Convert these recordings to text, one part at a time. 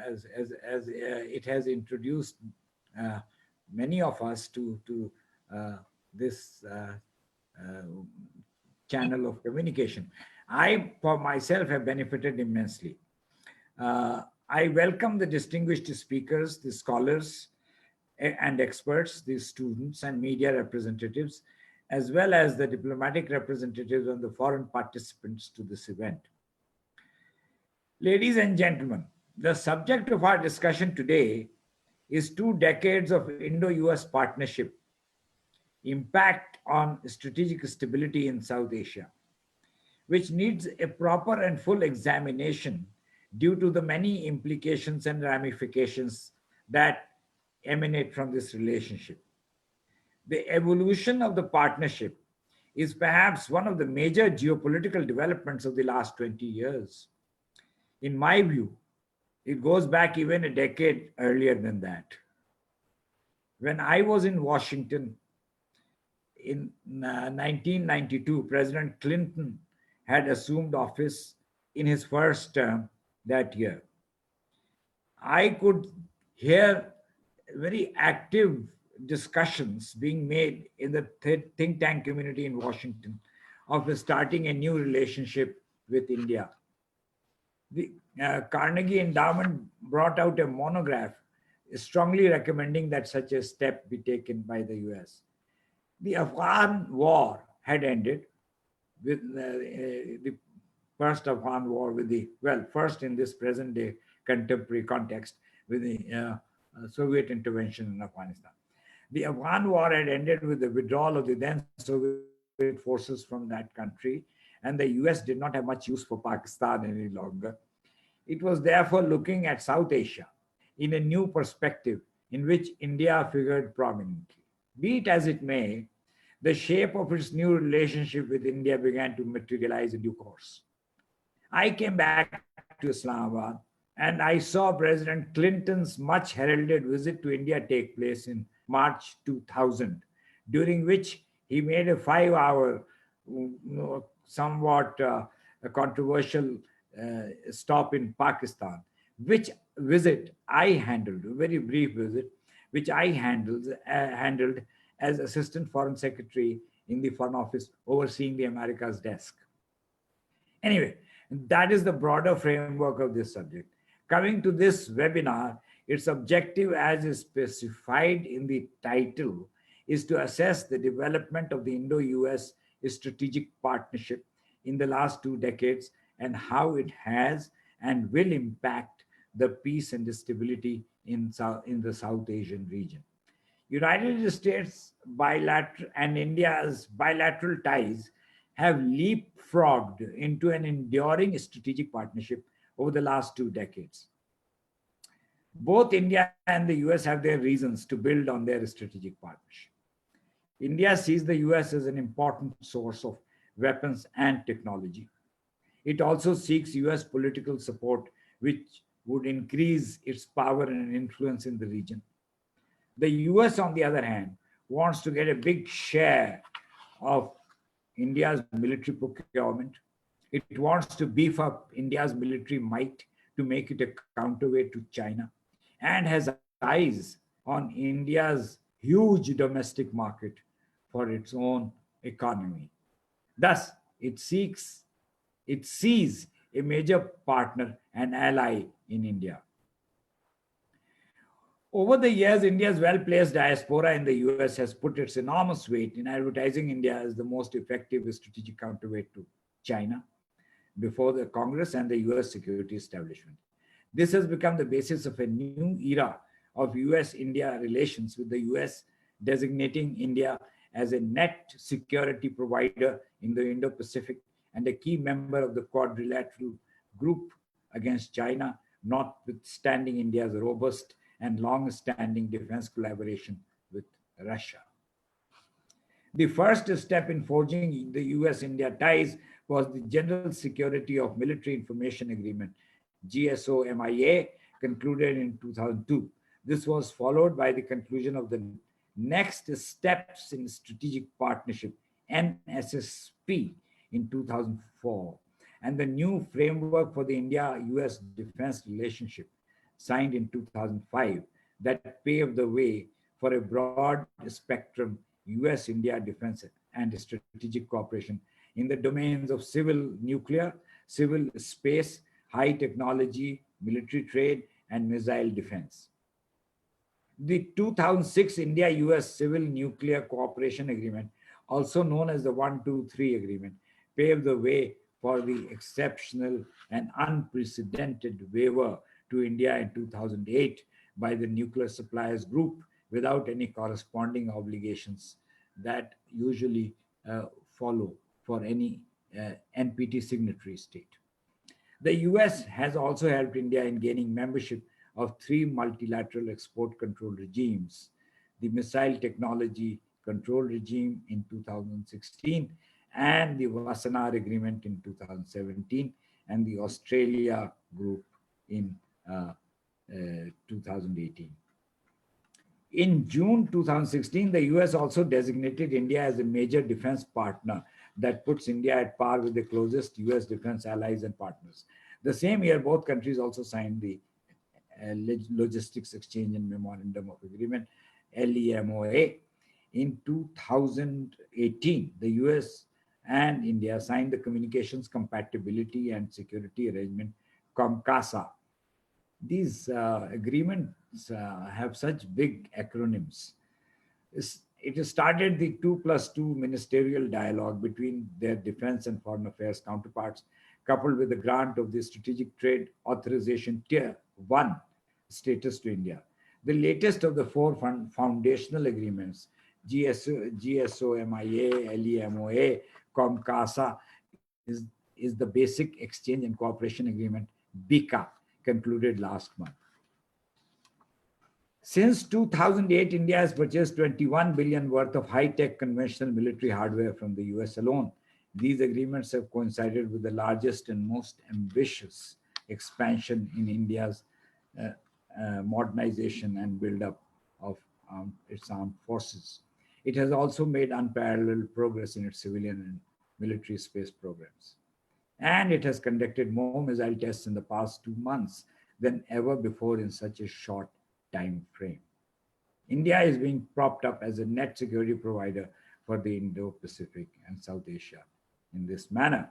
it has introduced uh, many of us to this channel of communication. I, for myself, have benefited immensely. I welcome the distinguished speakers, the scholars and experts, the students and media representatives, as well as the diplomatic representatives and the foreign participants to this event. Ladies and gentlemen, the subject of our discussion today is 2 decades of Indo-US partnership, impact on strategic stability in South Asia, which needs a proper and full examination due to the many implications and ramifications that emanate from this relationship. The evolution of the partnership is perhaps one of the major geopolitical developments of the last 20 years. In my view, it goes back even a decade earlier than that. When I was in Washington in 1992, President Clinton had assumed office in his first term that year. I could hear very active discussions being made in the think tank community in Washington of starting a new relationship with India. The Carnegie Endowment brought out a monograph strongly recommending that such a step be taken by the US. The Afghan war had ended with the first Afghan war with the, well, first in this present day contemporary context with the Soviet intervention in Afghanistan. The Afghan war had ended with the withdrawal of the then Soviet forces from that country, and the US did not have much use for Pakistan any longer. It was therefore looking at South Asia in a new perspective in which India figured prominently. Be it as it may, the shape of its new relationship with India began to materialize in due course. I came back to Islamabad and I saw President Clinton's much heralded visit to India take place in March 2000, during which he made a 5 hour, somewhat a controversial stop in Pakistan, which visit I handled, a very brief visit, which I handled as Assistant Foreign Secretary in the Foreign Office overseeing the Americas desk. Anyway, that is the broader framework of this subject. Coming to this webinar, its objective, as is specified in the title, is to assess the development of the Indo-US strategic partnership in the last 2 decades and how it has and will impact the peace and stability in the South Asian region. United States bilateral and India's bilateral ties have leapfrogged into an enduring strategic partnership over the last 2 decades. Both India and the US have their reasons to build on their strategic partnership. India sees the US as an important source of weapons and technology. It also seeks US political support, which would increase its power and influence in the region. The US, on the other hand, wants to get a big share of India's military procurement. It wants to beef up India's military might to make it a counterweight to China, and has eyes on India's huge domestic market for its own economy. Thus, it sees a major partner and ally in India. Over the years, India's well-placed diaspora in the US has put its enormous weight in advertising India as the most effective strategic counterweight to China before the Congress and the US security establishment. This has become the basis of a new era of US-India relations, with the US designating India as a net security provider in the Indo-Pacific and a key member of the quadrilateral group against China, notwithstanding India's robust and long-standing defense collaboration with Russia. The first step in forging the US-India ties was the General Security of Military Information Agreement, GSO-MIA, concluded in 2002. This was followed by the conclusion of the Next Steps in Strategic Partnership, NSSP, in 2004, and the new framework for the India-US defense relationship, signed in 2005 that paved the way for a broad spectrum US India defense and strategic cooperation in the domains of civil nuclear, civil space, high technology, military trade, and missile defense. The 2006 India US Civil Nuclear Cooperation Agreement, also known as the 123 Agreement, paved the way for the exceptional and unprecedented waiver to India in 2008 by the Nuclear Suppliers Group without any corresponding obligations that usually follow for any NPT signatory state. The US has also helped India in gaining membership of three multilateral export control regimes: the Missile Technology Control Regime in 2016, and the Wassenaar Agreement in 2017, and the Australia Group in 2018. In June 2016, the US also designated India as a major defense partner that puts India at par with the closest US defense allies and partners. The same year, both countries also signed the Logistics Exchange and Memorandum of Agreement, LEMOA. In 2018, the US and India signed the Communications Compatibility and Security Arrangement, COMCASA. These agreements have such big acronyms. It has started the 2+2 ministerial dialogue between their defense and foreign affairs counterparts, coupled with the grant of the Strategic Trade Authorization Tier 1 status to India. The latest of the four foundational agreements, GSOMIA, LEMOA, COMCASA, is the Basic Exchange and Cooperation Agreement, BICA, concluded last month. Since 2008, India has purchased 21 billion worth of high-tech conventional military hardware from the US alone. These agreements have coincided with the largest and most ambitious expansion in India's modernization and build-up of its armed forces. It has also made unparalleled progress in its civilian and military space programs. And it has conducted more missile tests in the past 2 months than ever before in such a short time frame. India is being propped up as a net security provider for the Indo-Pacific and South Asia in this manner.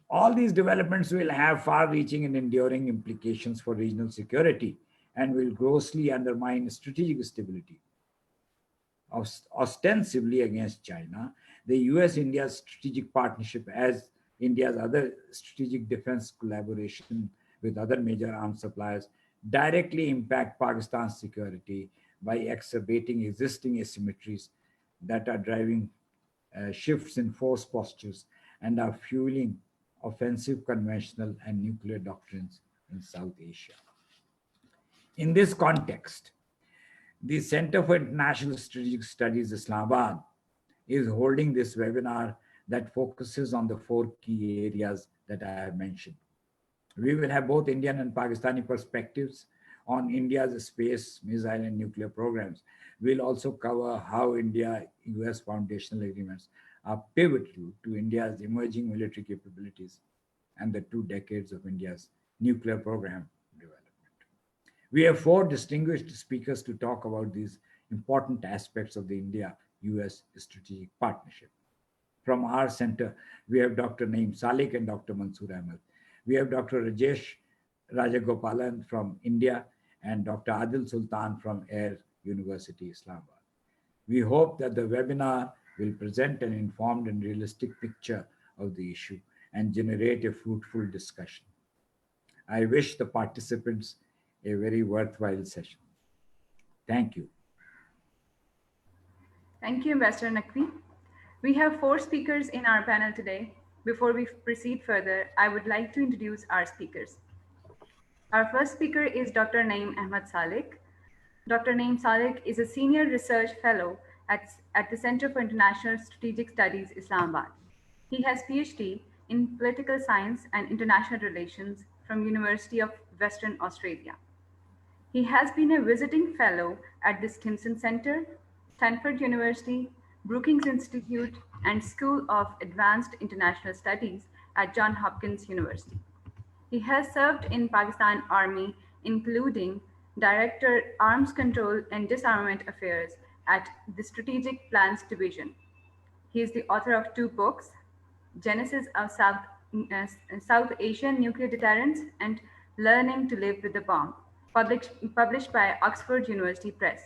All these developments will have far-reaching and enduring implications for regional security and will grossly undermine strategic stability. Ostensibly against China, the US-India strategic partnership, as India's other strategic defense collaboration with other major arms suppliers, directly impact Pakistan's security by exacerbating existing asymmetries that are driving shifts in force postures and are fueling offensive conventional and nuclear doctrines in South Asia. In this context, the Center for International Strategic Studies, Islamabad, is holding this webinar that focuses on the four key areas that I have mentioned. We will have both Indian and Pakistani perspectives on India's space, missile, and nuclear programs. We'll also cover how India-US foundational agreements are pivotal to India's emerging military capabilities and the 2 decades of India's nuclear program development. We have 4 distinguished speakers to talk about these important aspects of the India-US strategic partnership. From our center, we have Dr. Naeem Salik and Dr. Mansoor Ahmed. We have Dr. Rajesh Rajagopalan from India and Dr. Adil Sultan from Air University, Islamabad. We hope that the webinar will present an informed and realistic picture of the issue and generate a fruitful discussion. I wish the participants a very worthwhile session. Thank you. Thank you, Ambassador Naqvi. We have 4 speakers in our panel today. Before we proceed further, I would like to introduce our speakers. Our first speaker is Dr. Naeem Ahmed Salik. Dr. Naeem Salik is a senior research fellow at the Center for International Strategic Studies, Islamabad. He has PhD in political science and international relations from University of Western Australia. He has been a visiting fellow at the Stimson Center, Stanford University, Brookings Institute, and School of Advanced International Studies at Johns Hopkins University. He has served in Pakistan Army including Director Arms Control and Disarmament Affairs at the Strategic Plans Division. He is the author of two books, Genesis of uh, South Asian Nuclear Deterrence and Learning to Live with the Bomb, published by Oxford University Press.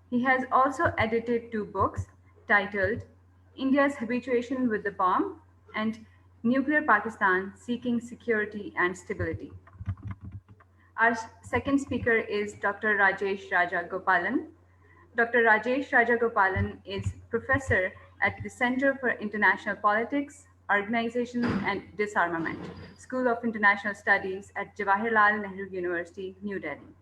He has also edited two books titled India's Habituation with the Bomb and Nuclear Pakistan Seeking Security and Stability. Our second speaker is Dr. Rajesh Rajagopalan. Dr. Rajesh Rajagopalan is professor at the Center for International Politics, Organization and Disarmament, School of International Studies at Jawaharlal Nehru University, New Delhi.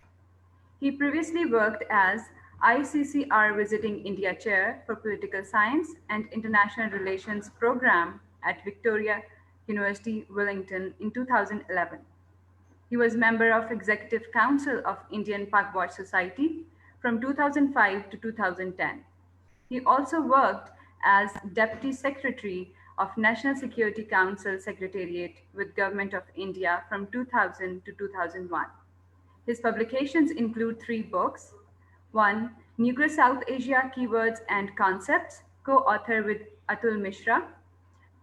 He previously worked as ICCR Visiting India Chair for Political Science and International Relations Program at Victoria University, Wellington in 2011. He was member of Executive Council of Indian Pugwatch Society from 2005 to 2010. He also worked as Deputy Secretary of National Security Council Secretariat with Government of India from 2000 to 2001. His publications include three books. One, Nuclear South Asia Keywords and Concepts, co-author with Atul Mishra.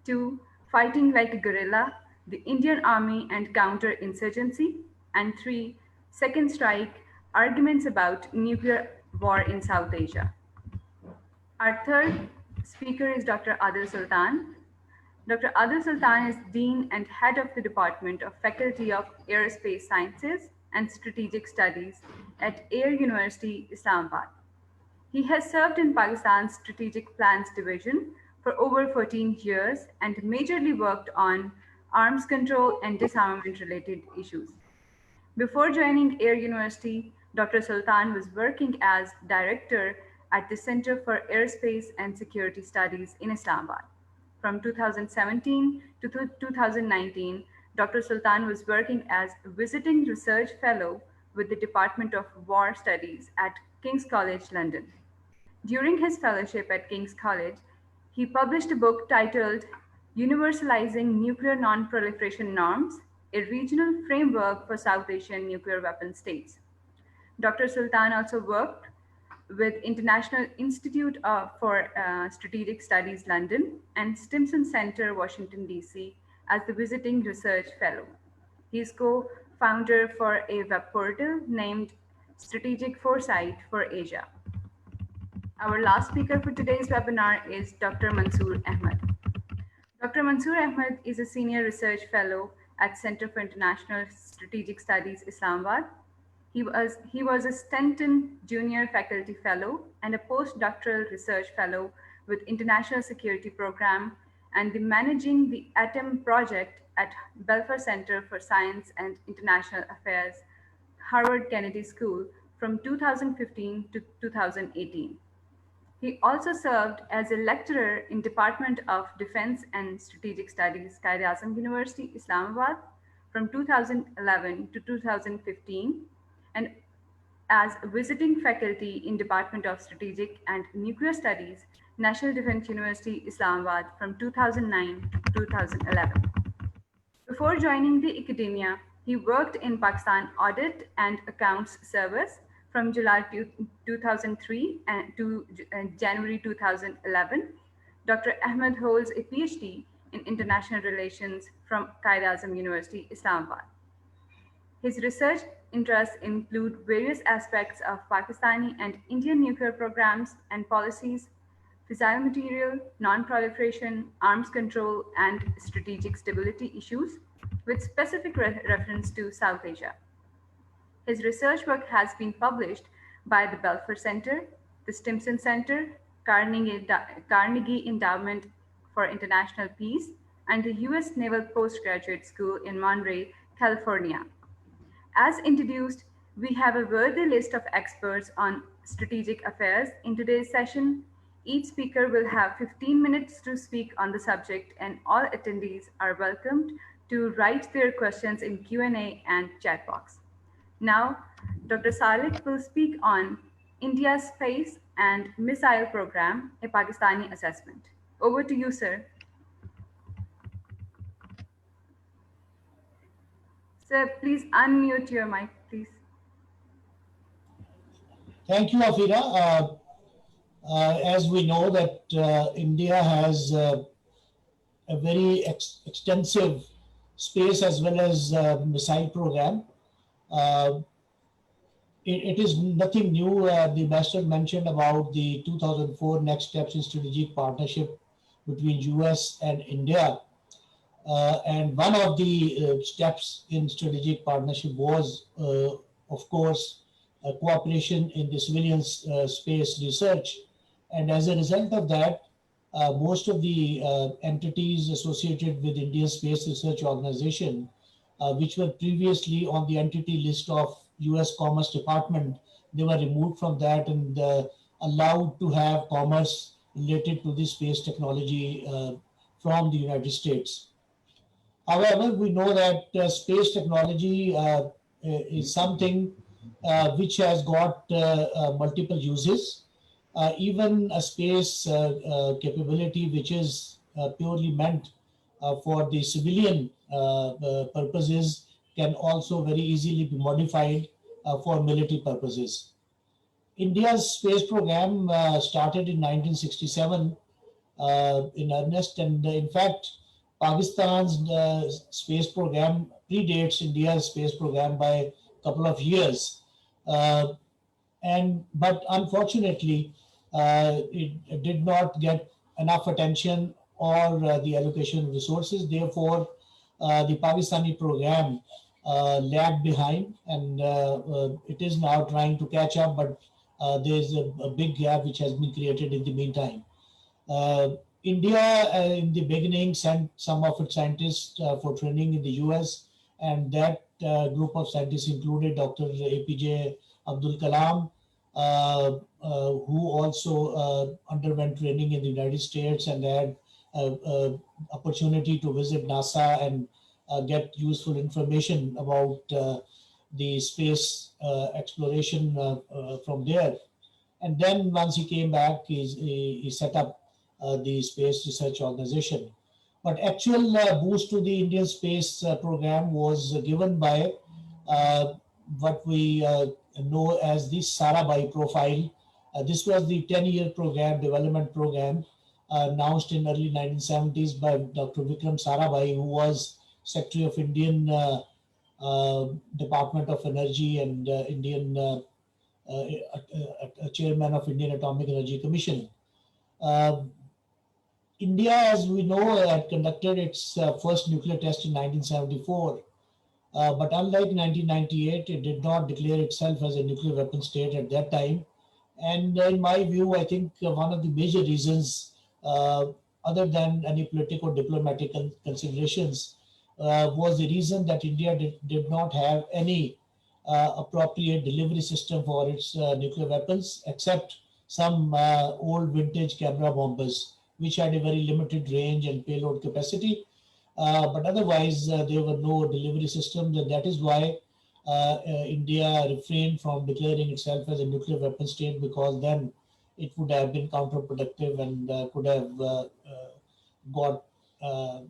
Two, Fighting Like a Guerrilla, the Indian Army and Counter-Insurgency. And three, Second Strike, Arguments about Nuclear War in South Asia. Our third speaker is Dr. Adil Sultan. Dr. Adil Sultan is Dean and Head of the Department of Faculty of Aerospace Sciences and Strategic Studies at Air University, Islamabad. He has served in Pakistan's Strategic Plans Division for over 14 years and majorly worked on arms control and disarmament related issues. Before joining Air University, Dr. Sultan was working as director at the Center for Aerospace and Security Studies in Islamabad. From 2017 to 2019, Dr. Sultan was working as visiting research fellow with the Department of War Studies at King's College London. During his fellowship at King's College, he published a book titled Universalizing Nuclear Non-Proliferation Norms, a regional framework for South Asian nuclear weapon states. Dr. Sultan also worked with International Institute for Strategic Studies London and Stimson Center, Washington, D.C. as the visiting research fellow. He is co-founder for a web portal named Strategic Foresight for Asia. Our last speaker for today's webinar is Dr. Mansoor Ahmed. Dr. Mansoor Ahmed is a senior research fellow at Center for International Strategic Studies, Islamabad. He was a Stenton Junior Faculty Fellow and a postdoctoral research fellow with International Security Program and the managing the Atom Project at Belfer Center for Science and International Affairs, Harvard Kennedy School from 2015 to 2018. He also served as a lecturer in Department of Defense and Strategic Studies, Quaid-e-Azam University, Islamabad from 2011 to 2015 and as visiting faculty in Department of Strategic and Nuclear Studies, National Defense University, Islamabad from 2009 to 2011. Before joining the academia, he worked in Pakistan Audit and Accounts Service from July 2003 to January 2011. Dr. Ahmed holds a PhD in International Relations from Quaid-e-Azam University, Islamabad. His research interests include various aspects of Pakistani and Indian nuclear programs and policies, fissile material, non-proliferation, arms control, and strategic stability issues, with specific reference to South Asia. His research work has been published by the Belfer Center, the Stimson Center, Carnegie Endowment for International Peace, and the U.S. Naval Postgraduate School in Monterey, California. As introduced, we have a worthy list of experts on strategic affairs in today's session. Each speaker will have 15 minutes to speak on the subject, and all attendees are welcomed to write their questions in Q&A and chat box. Now, Dr. Salih will speak on India's Space and Missile Program, a Pakistani assessment. Over to you, sir. Sir, please unmute your mic. please. Thank you, Afira. As we know that India has a very extensive space as well as missile program. Uh, it is nothing new. The ambassador mentioned about the 2004 next steps in strategic partnership between US and India. And one of the steps in strategic partnership was, of course, cooperation in the civilian space research. And as a result of that, most of the entities associated with Indian Space Research Organization, which were previously on the entity list of US Commerce Department, they were removed from that and allowed to have commerce related to the space technology from the United States. However, we know that space technology is something which has got multiple uses. Even a space capability which is purely meant for the civilian purposes can also very easily be modified for military purposes. India's space program started in 1967 in earnest, and in fact, Pakistan's space program predates India's space program by a couple of years. Uh, and but unfortunately, it did not get enough attention or the allocation of resources. Therefore, the Pakistani program lagged behind, and it is now trying to catch up. But there is a big gap which has been created in the meantime. Uh, India, in the beginning, sent some of its scientists for training in the US, and that group of scientists included Dr. APJ Abdul Kalam, who also underwent training in the United States and had opportunity to visit NASA and get useful information about the space exploration from there. And then once he came back, he set up the Space Research Organization. But actual boost to the Indian space program was given by uh, what we know as the Sarabhai profile. This was the 10-year program, development program, announced in early 1970s by Dr. Vikram Sarabhai, who was Secretary of Indian Department of Energy and Indian a chairman of Indian Atomic Energy Commission. Uh, India, as we know, had conducted its first nuclear test in 1974. But unlike 1998, it did not declare itself as a nuclear weapon state at that time. And in my view, I think one of the major reasons, uh, other than any political or diplomatic considerations, was the reason that India did not have any appropriate delivery system for its nuclear weapons, except some old vintage camera bombers, which had a very limited range and payload capacity. But otherwise, there were no delivery systems, and that is why India refrained from declaring itself as a nuclear weapon state, because then it would have been counterproductive and could have got uh,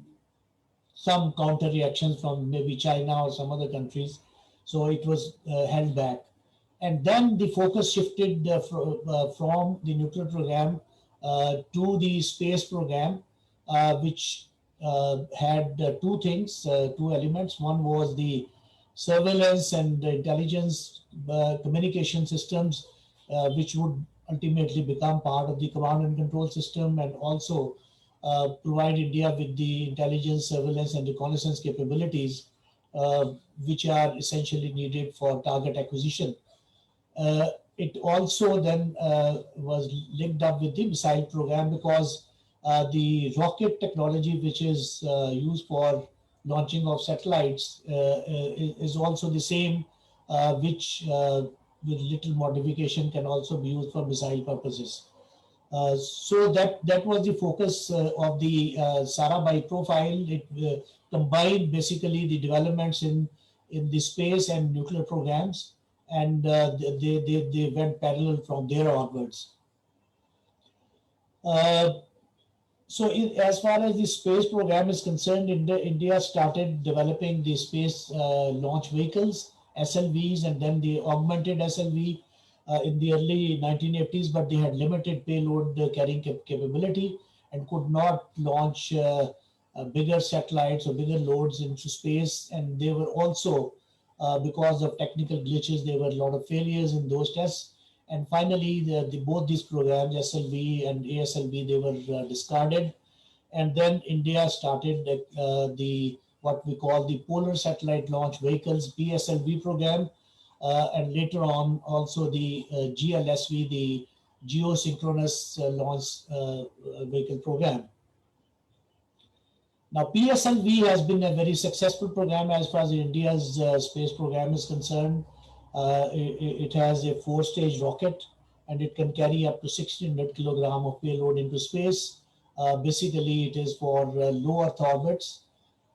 some counter reactions from maybe China or some other countries. So it was held back. And then the focus shifted from the nuclear program to the space program, which had two things, two elements. One was the surveillance and intelligence communication systems, which would ultimately become part of the command and control system, and also provide India with the intelligence, surveillance, and reconnaissance capabilities, which are essentially needed for target acquisition. Uh, it also then was linked up with the missile program, because the rocket technology, which is used for launching of satellites, is also the same, which with little modification can also be used for missile purposes. So that was the focus of the Sarabhai profile. It combined basically the developments in the space and nuclear programs, and they went parallel from there onwards. Uh, as far as the space program is concerned, India started developing the space launch vehicles SLVs, and then they augmented SLV in the early 1980s, but they had limited payload carrying capability and could not launch bigger satellites or bigger loads into space. And they were also, because of technical glitches, there were a lot of failures in those tests. And finally, both these programs, SLV and ASLV, they were discarded. And then India started the what we call the Polar Satellite Launch Vehicles (PSLV) program, and later on also the GLSV, the Geosynchronous Launch Vehicle program. Now, PSLV has been a very successful program as far as India's space program is concerned. It has a four-stage rocket, and it can carry up to 1,600 kilogram of payload into space. Basically, it is for low Earth orbits,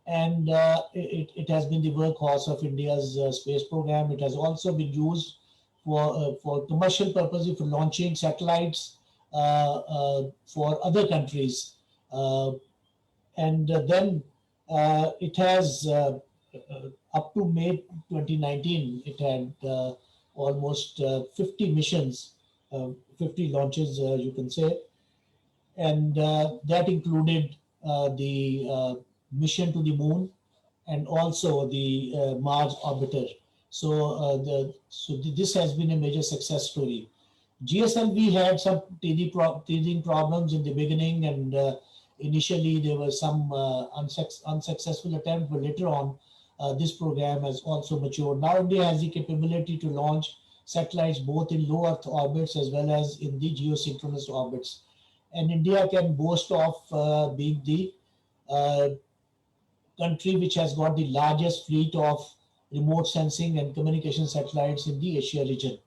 and it has been the workhorse of India's space program. It has also been used for commercial purposes, for launching satellites for other countries. And then it has up to May 2019, it had almost 50 missions, 50 launches, you can say, and that included the mission to the moon and also the Mars orbiter. So this has been a major success story. GSLV had some teething problems in the beginning, and initially there were some unsuccessful attempts, but later on this program has also matured. Now India has the capability to launch satellites both in low Earth orbits as well as in the geosynchronous orbits. And India can boast of being the uh, country which has got the largest fleet of remote sensing and communication satellites in the Asia region,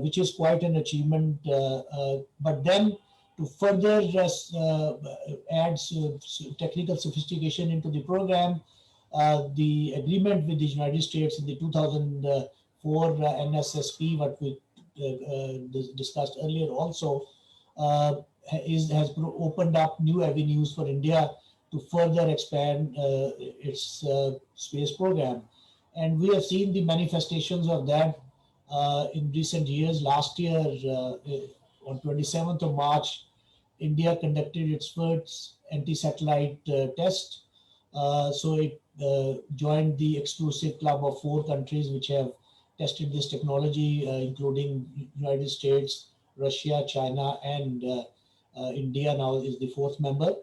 which is quite an achievement. But then to further add technical sophistication into the program, the agreement with the United States in the 2004 NSSP, what we discussed earlier also, has opened up new avenues for India to further expand its space program. And we have seen the manifestations of that in recent years. Last year, on 27th of March, India conducted its first anti-satellite test. So it joined the exclusive club of 4 countries which have tested this technology, including United States, Russia, China, and India now is the 4th member.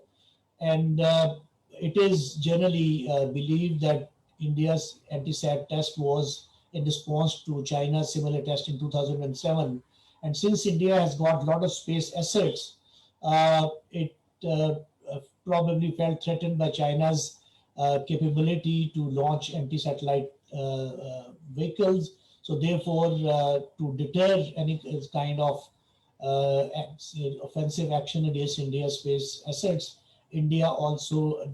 And it is generally believed that India's anti-sat test was in response to China's similar test in 2007. And since India has got a lot of space assets, it probably felt threatened by China's capability to launch anti-satellite vehicles. So therefore, to deter any kind of offensive action against India's space assets, India also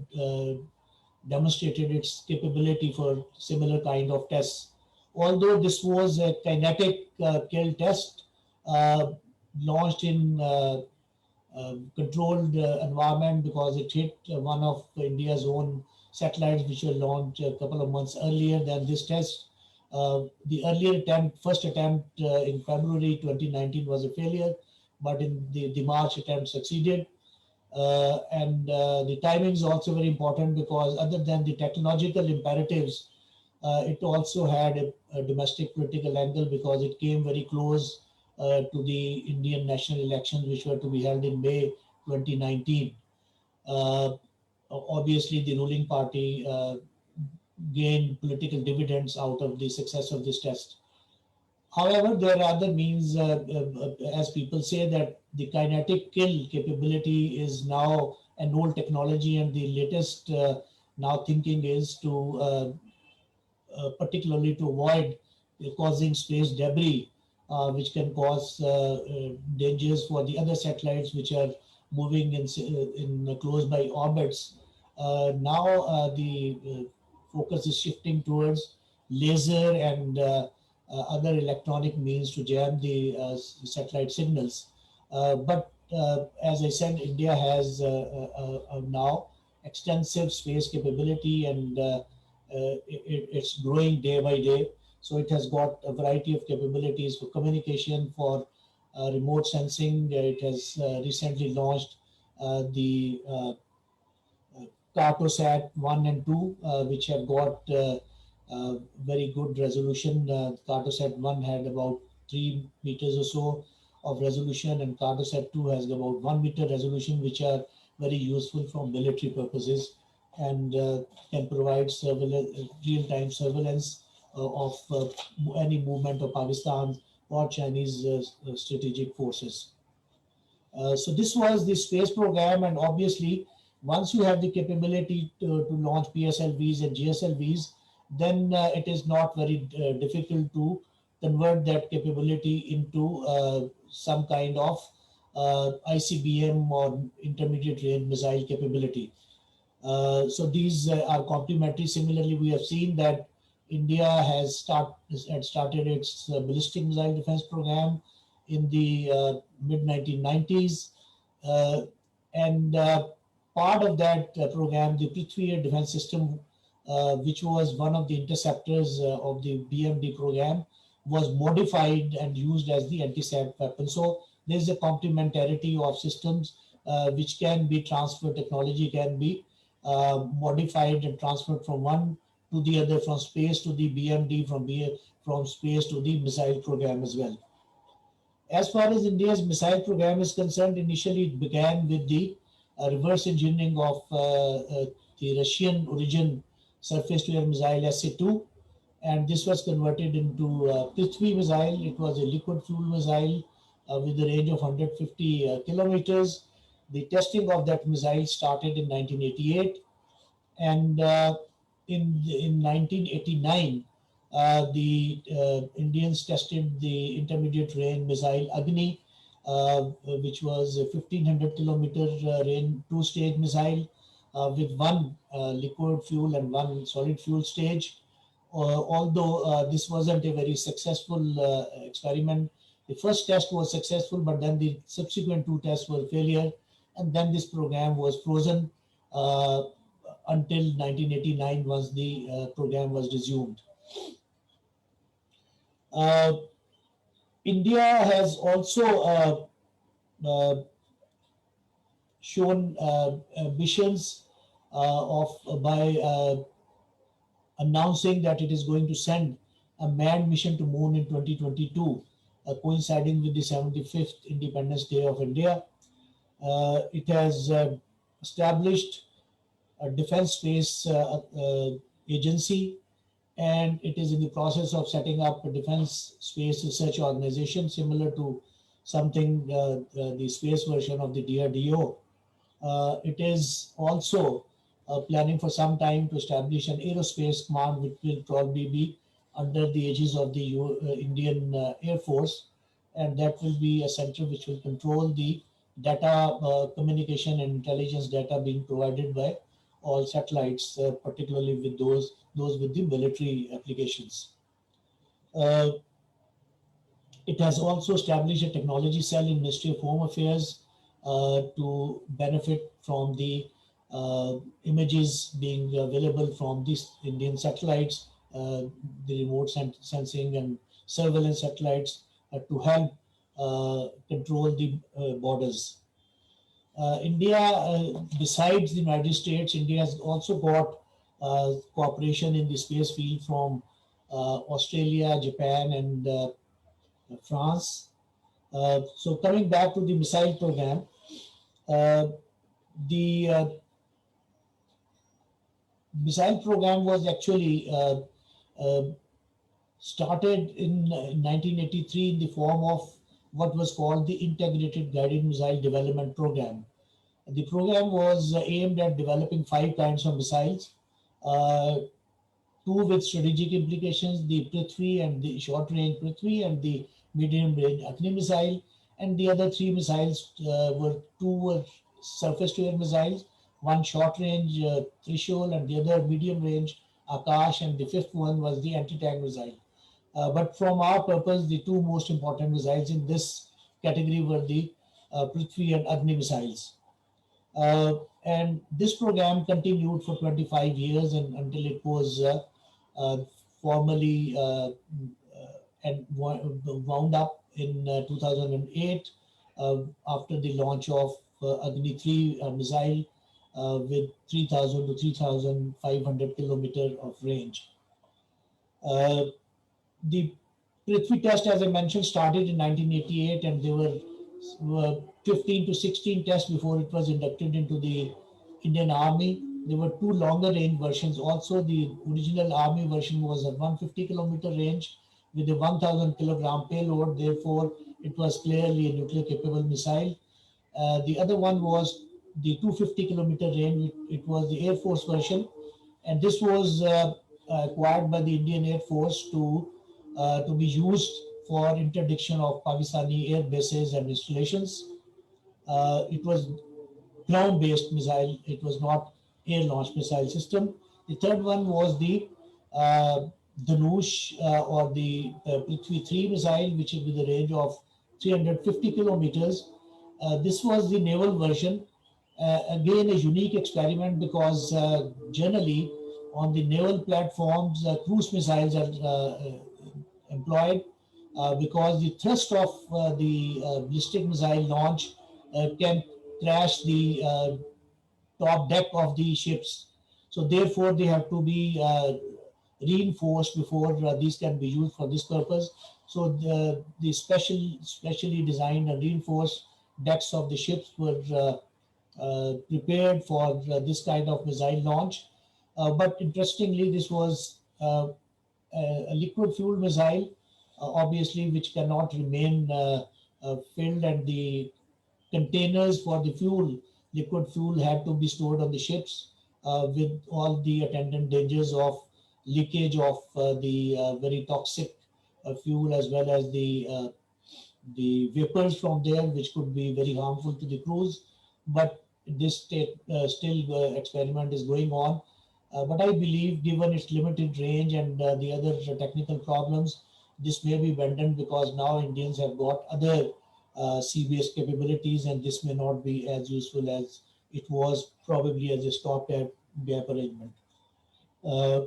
demonstrated its capability for similar kind of tests. Although this was a kinetic kill test uh, launched in controlled environment, because it hit one of India's own satellites which were launched a couple of months earlier than this test. The earlier attempt, first attempt in February 2019 was a failure, but in the March attempt succeeded. And the timing is also very important, because other than the technological imperatives, it also had a domestic political angle, because it came very close to the Indian national elections, which were to be held in May 2019. Uh, Obviously, the ruling party gained political dividends out of the success of this test. However, there are other means, as people say, that the kinetic kill capability is now an old technology, and the latest now thinking is to particularly to avoid causing space debris, which can cause dangers for the other satellites which are moving in close by orbits. Now the focus is shifting towards laser and other electronic means to jam the satellite signals. But as I said, India has now extensive space capability, and it's growing day by day. So it has got a variety of capabilities for communication, for remote sensing. It has recently launched the Cartosat 1 and 2, which have got very good resolution. Cartosat 1 had about 3 meters or so of resolution, and Cartosat 2 has about 1 meter resolution, which are very useful for military purposes and can provide real-time surveillance of any movement of Pakistan or Chinese strategic forces. So this was the space program, and obviously, once you have the capability to launch PSLVs and GSLVs, then it is not very difficult to convert that capability into some kind of ICBM or intermediate range missile capability. So these are complementary. Similarly, we have seen that India had started its ballistic missile defense program in the mid 1990s, uh, and part of that program, the Prithvi Air Defense System, which was one of the interceptors of the BMD program, was modified and used as the anti-SAT weapon. So there is a complementarity of systems which can be transferred. Technology can be modified and transferred from one to the other, from space to the BMD, from space to the missile program as well. As far as India's missile program is concerned, initially it began with the reverse engineering of the Russian origin surface to air missile SA-2, and this was converted into Prithvi missile. It was a liquid fuel missile with a range of 150 kilometers. The testing of that missile started in 1988, and in 1989, the Indians tested the intermediate range missile Agni, which was a 1500 kilometer range two-stage missile with one liquid fuel and one solid fuel stage. Although this wasn't a very successful experiment, the first test was successful, but then the subsequent two tests were failure, and then this program was frozen uh, until 1989, once the program was resumed. Uh, India has also shown ambitions of by announcing that it is going to send a manned mission to moon in 2022, coinciding with the 75th Independence Day of India. It has established a defense space agency, and it is in the process of setting up a defense space research organization similar to something the space version of the DRDO. It is also planning for some time to establish an aerospace command, which will probably be under the aegis of the Indian Air Force, and that will be a center which will control the data communication and intelligence data being provided by all satellites, particularly with those with the military applications. Uh, it has also established a technology cell in Ministry of Home Affairs to benefit from the images being available from these Indian satellites, the remote sensing and surveillance satellites to help control the borders. India, besides the United States, India has also got cooperation in the space field from Australia, Japan, and France. So coming back to the missile program, uh, the missile program was actually uh, started in 1983 in the form of what was called the Integrated Guided Missile Development Program. The program was aimed at developing five kinds of missiles, uh, two with strategic implications, the Prithvi and the short range Prithvi and the medium range Agni missile. And the other three missiles were two were surface to air missiles, one short range Trishul and the other medium range Akash, and the fifth one was the anti tank missile. But from our purpose, the two most important missiles in this category were the Prithvi and Agni missiles. And this program continued for 25 years and until it was formally and wound up in 2008 after the launch of Agni 3 missile with 3,000 to 3,500 kilometer of range. Uh, the Prithvi test, as I mentioned, started in 1988, and there were 15 to 16 tests before it was inducted into the Indian Army. There were two longer range versions. Also, the original Army version was at 150-kilometer range with a 1,000 kilogram payload. Therefore, it was clearly a nuclear capable missile. The other one was the 250-kilometer range. It was the Air Force version, and this was acquired by the Indian Air Force to be used for interdiction of Pakistani air bases and installations. It was ground-based missile. It was not air-launched missile system. The third one was the uh, Dhanush or the Prithvi 3 missile, which is with a range of 350 kilometers. This was the naval version. Again, a unique experiment because generally on the naval platforms, cruise missiles are employed because the thrust of the ballistic missile launch can crash the top deck of the ships. So therefore, they have to be reinforced before these can be used for this purpose. So the specially designed and reinforced decks of the ships were prepared for this kind of missile launch. But interestingly, this was a liquid fuel missile, obviously, which cannot remain filled, and the containers for the fuel, liquid fuel, had to be stored on the ships with all the attendant dangers of leakage of the very toxic fuel, as well as the vapors from there, which could be very harmful to the crews. But this still experiment is going on. But I believe, given its limited range and the other technical problems, this may be abandoned because now Indians have got other sea-based capabilities, and this may not be as useful as it was probably as a stopgap arrangement. Uh,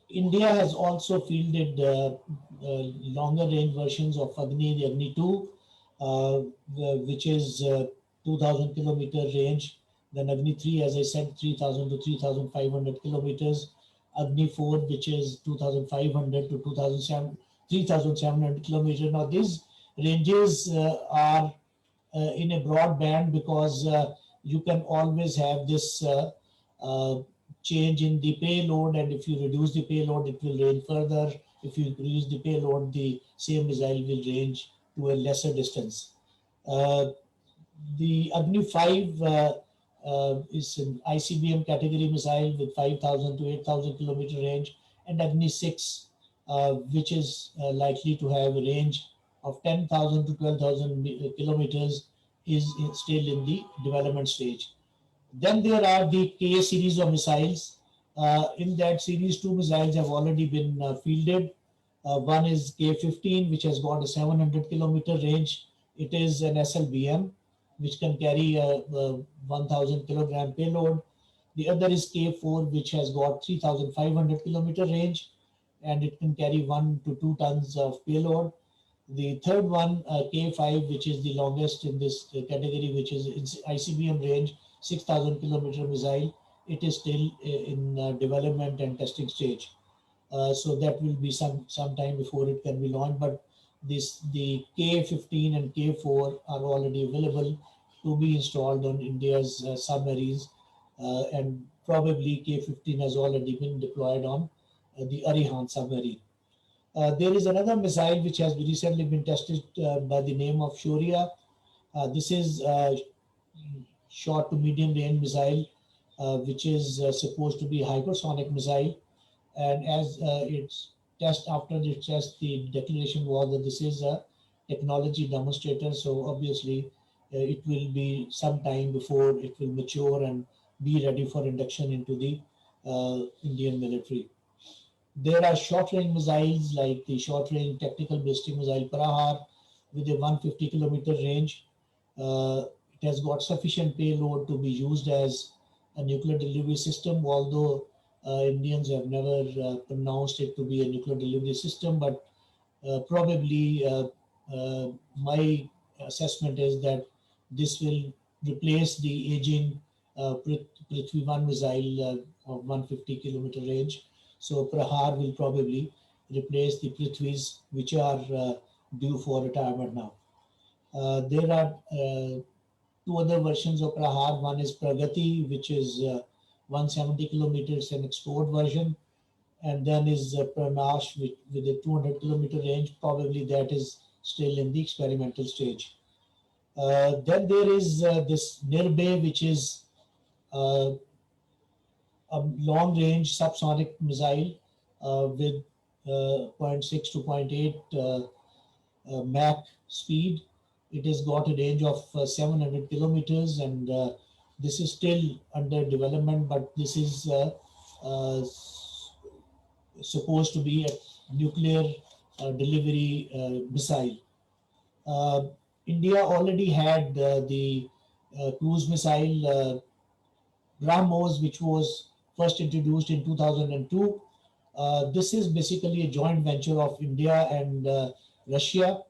India has also fielded longer range versions of Agni, the Agni 2, which is 2,000 kilometer range. Then Agni 3, as I said, 3,000 to 3,500 kilometers. Agni 4, which is 2,500 to 3,700 kilometers. Now, these ranges are in a broad band because you can always have this uh, change in the payload, and if you reduce the payload, it will range further. If you reduce the payload, the same missile will range to a lesser distance. Uh, the Agni 5 is an ICBM category missile with 5,000 to 8,000 kilometer range, and Agni 6, which is likely to have a range of 10,000 to 12,000 kilometers, is still in the development stage. Then there are the K series of missiles. In that series, two missiles have already been fielded. One is K-15, which has got a 700-kilometer range. It is an SLBM, which can carry a 1,000 kilogram payload. The other is K4, which has got 3,500 kilometer range, and it can carry 1 to 2 tons of payload. The third one, K5, which is the longest in this category, which is its ICBM range, 6,000 kilometer missile. It is still in development and testing stage. So that will be some time before it can be launched. But the K15 and K4 are already available to be installed on India's submarines, and probably K15 has already been deployed on the Arihant submarine. There is another missile which has recently been tested by the name of Shaurya. This is short to medium range missile, which is supposed to be hypersonic missile. And as its test, after the test, the declaration was that this is a technology demonstrator. So obviously, it will be some time before it will mature and be ready for induction into the Indian military. There are short-range missiles like the short-range tactical ballistic missile Prahar with a 150-kilometer range. It has got sufficient payload to be used as a nuclear delivery system, although Indians have never pronounced it to be a nuclear delivery system, but probably my assessment is that this will replace the aging Prithvi 1 missile of 150 kilometer range. So Prahar will probably replace the Prithvis which are due for retirement now. There are two other versions of Prahar. One is Pragati, which is 170 kilometers, an export version, and then is Pranash with a 200-kilometer range. Probably that is still in the experimental stage. Then there is this Nirbhay, which is uh, a long-range subsonic missile with zero point 0.6 to zero point 0.8 Mach speed. It has got a range of 700 kilometers, and this is still under development, but this is uh, supposed to be a nuclear delivery missile. Uh, India already had the cruise missile BrahMos, which was first introduced in 2002. This is basically a joint venture of India and Russia,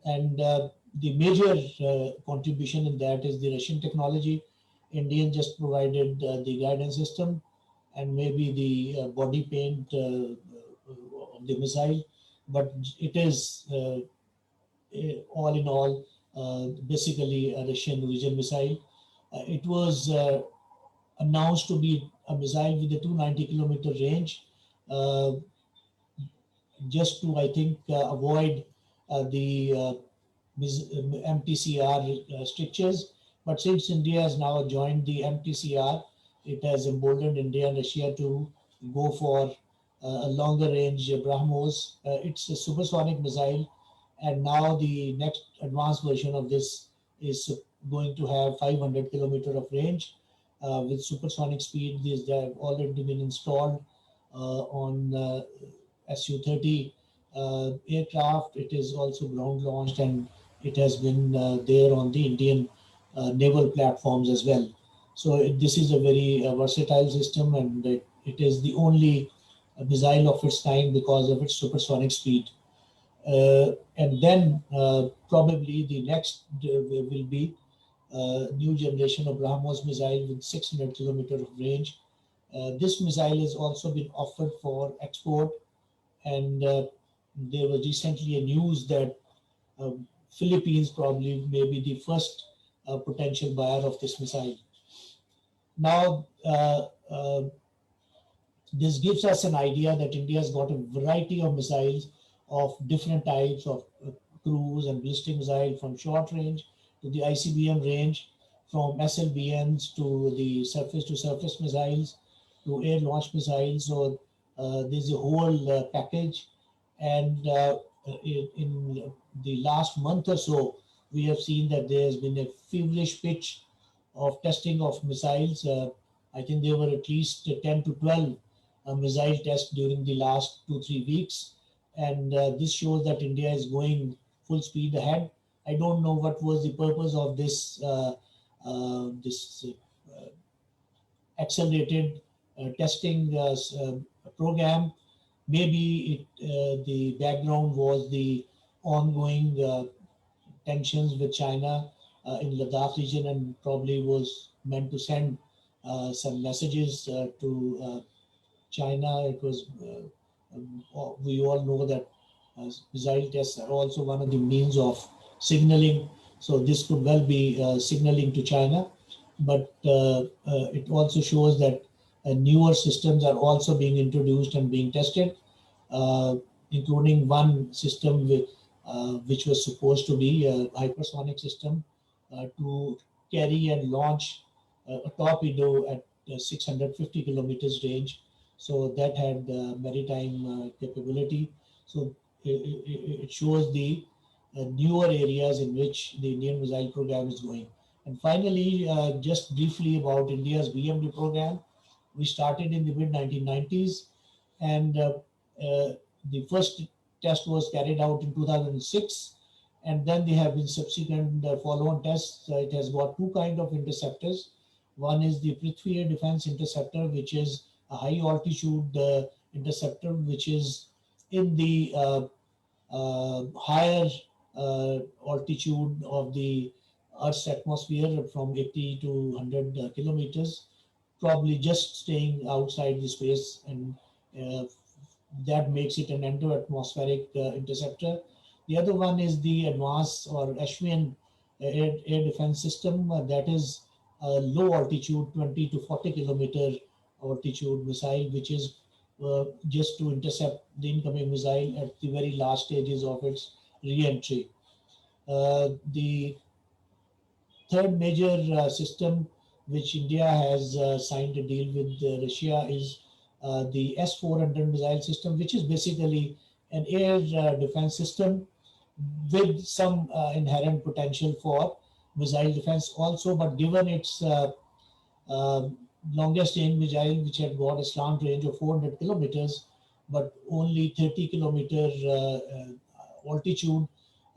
and the major contribution in that is the Russian technology. Indian just provided the guidance system and maybe the body paint of the missile, but it is all in all basically a Russian region missile. It was announced to be a missile with a 290-kilometer range, uh, just to, I think, avoid the MTCR strictures. But since India has now joined the MTCR, it has emboldened India and Russia to go for a longer range BrahMos. It's a supersonic missile, and now the next advanced version of this is going to have 500 kilometer of range with supersonic speed. These have already been installed on Su-30 aircraft. It is also ground launched, and it has been there on the Indian naval platforms as well. So this is a very versatile system, and it is the only missile of its kind because of its supersonic speed. And then probably the next will be new generation of BrahMos missile with 600 kilometer of range. This missile has also been offered for export, and there was recently a news that Philippines probably may be the first potential buyer of this missile. Now, this gives us an idea that India has got a variety of missiles of different types of cruise and ballistic missile, from short range to the ICBM range, from SLBMs to surface missiles to air launch missiles. So there's a whole package. And in the last month or so, we have seen that there has been a feverish pitch of testing of missiles. I think there were at least 10 to 12 missile tests during the last 2 3 weeks, and this shows that India is going full speed ahead. I don't know what was the purpose of this accelerated testing program. Maybe the background was the ongoing tensions with China in Ladakh region, and probably was meant to send some messages to China. It was we all know that missile tests are also one of the means of signaling. So this could well be signaling to China, but it also shows that newer systems are also being introduced and being tested, uh, including one system which was supposed to be a hypersonic system to carry and launch a torpedo at 650 kilometers range. So that had maritime capability. So it shows the newer areas in which the Indian missile program is going. And finally, just briefly about India's BMD program. We started in the mid 1990s, and the first test was carried out in 2006, and then there have been subsequent follow-on tests. It has got two kind of interceptors. One is the Prithvi Air Defense Interceptor, which is high altitude interceptor, which is in the higher altitude of the Earth's atmosphere from 80 to 100 kilometers, probably just staying outside the space, and uh, that makes it an endo-atmospheric interceptor. The other one is the advanced or Ashwin air defense system, that is a low altitude, 20 to 40 kilometer altitude missile, which is just to intercept the incoming missile at the very last stages of its re-entry. The third major system which India has signed a deal with Russia is the S-400 missile system, which is basically an air defense system with some inherent potential for missile defense also, but given its uh, longest range missile, which had got a slant range of 400 kilometers, but only 30 kilometer altitude.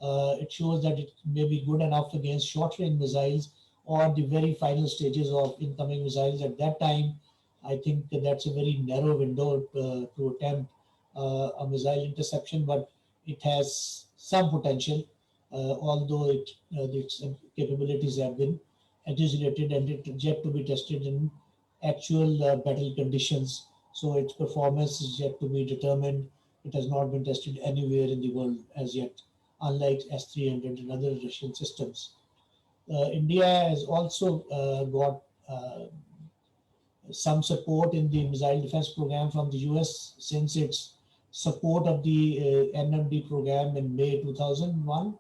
It shows that it may be good enough against short range missiles or the very final stages of incoming missiles. At that time, I think that's a very narrow window to attempt a missile interception, but it has some potential, although its capabilities have been anticipated and it is yet to be tested in actual battle conditions. So its performance is yet to be determined. It has not been tested anywhere in the world as yet, unlike S-300 and other Russian systems. India has also got some support in the missile defense program from the US since its support of the NMD program in May 2001.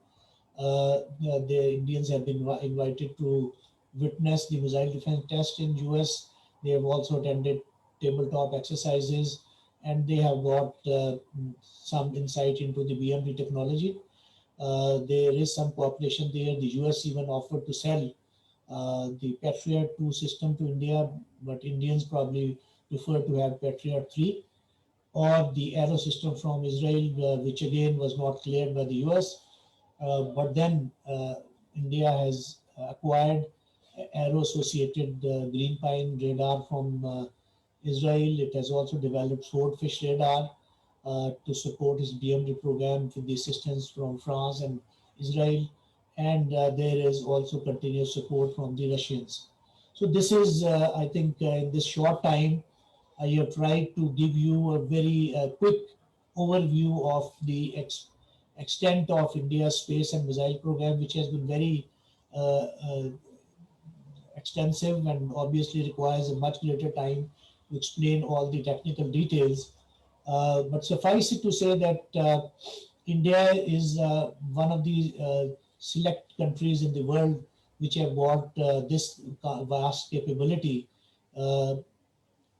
The Indians have been invited to witness the missile defense test in US. They have also attended tabletop exercises, and they have got some insight into the BMD technology. There is some cooperation there. The US even offered to sell the Patriot 2 system to India, but Indians probably prefer to have Patriot 3, or the Arrow system from Israel, which again was not cleared by the US. But then India has acquired Arrow associated green pine radar from Israel. It has also developed swordfish radar to support its BMD program with the assistance from France and Israel. And there is also continuous support from the Russians. So this is, I think, in this short time, I have tried to give you a very quick overview of the extent of India's space and missile program, which has been very extensive and obviously requires a much greater time to explain all the technical details. But suffice it to say that India is one of the select countries in the world which have got this vast capability. Uh,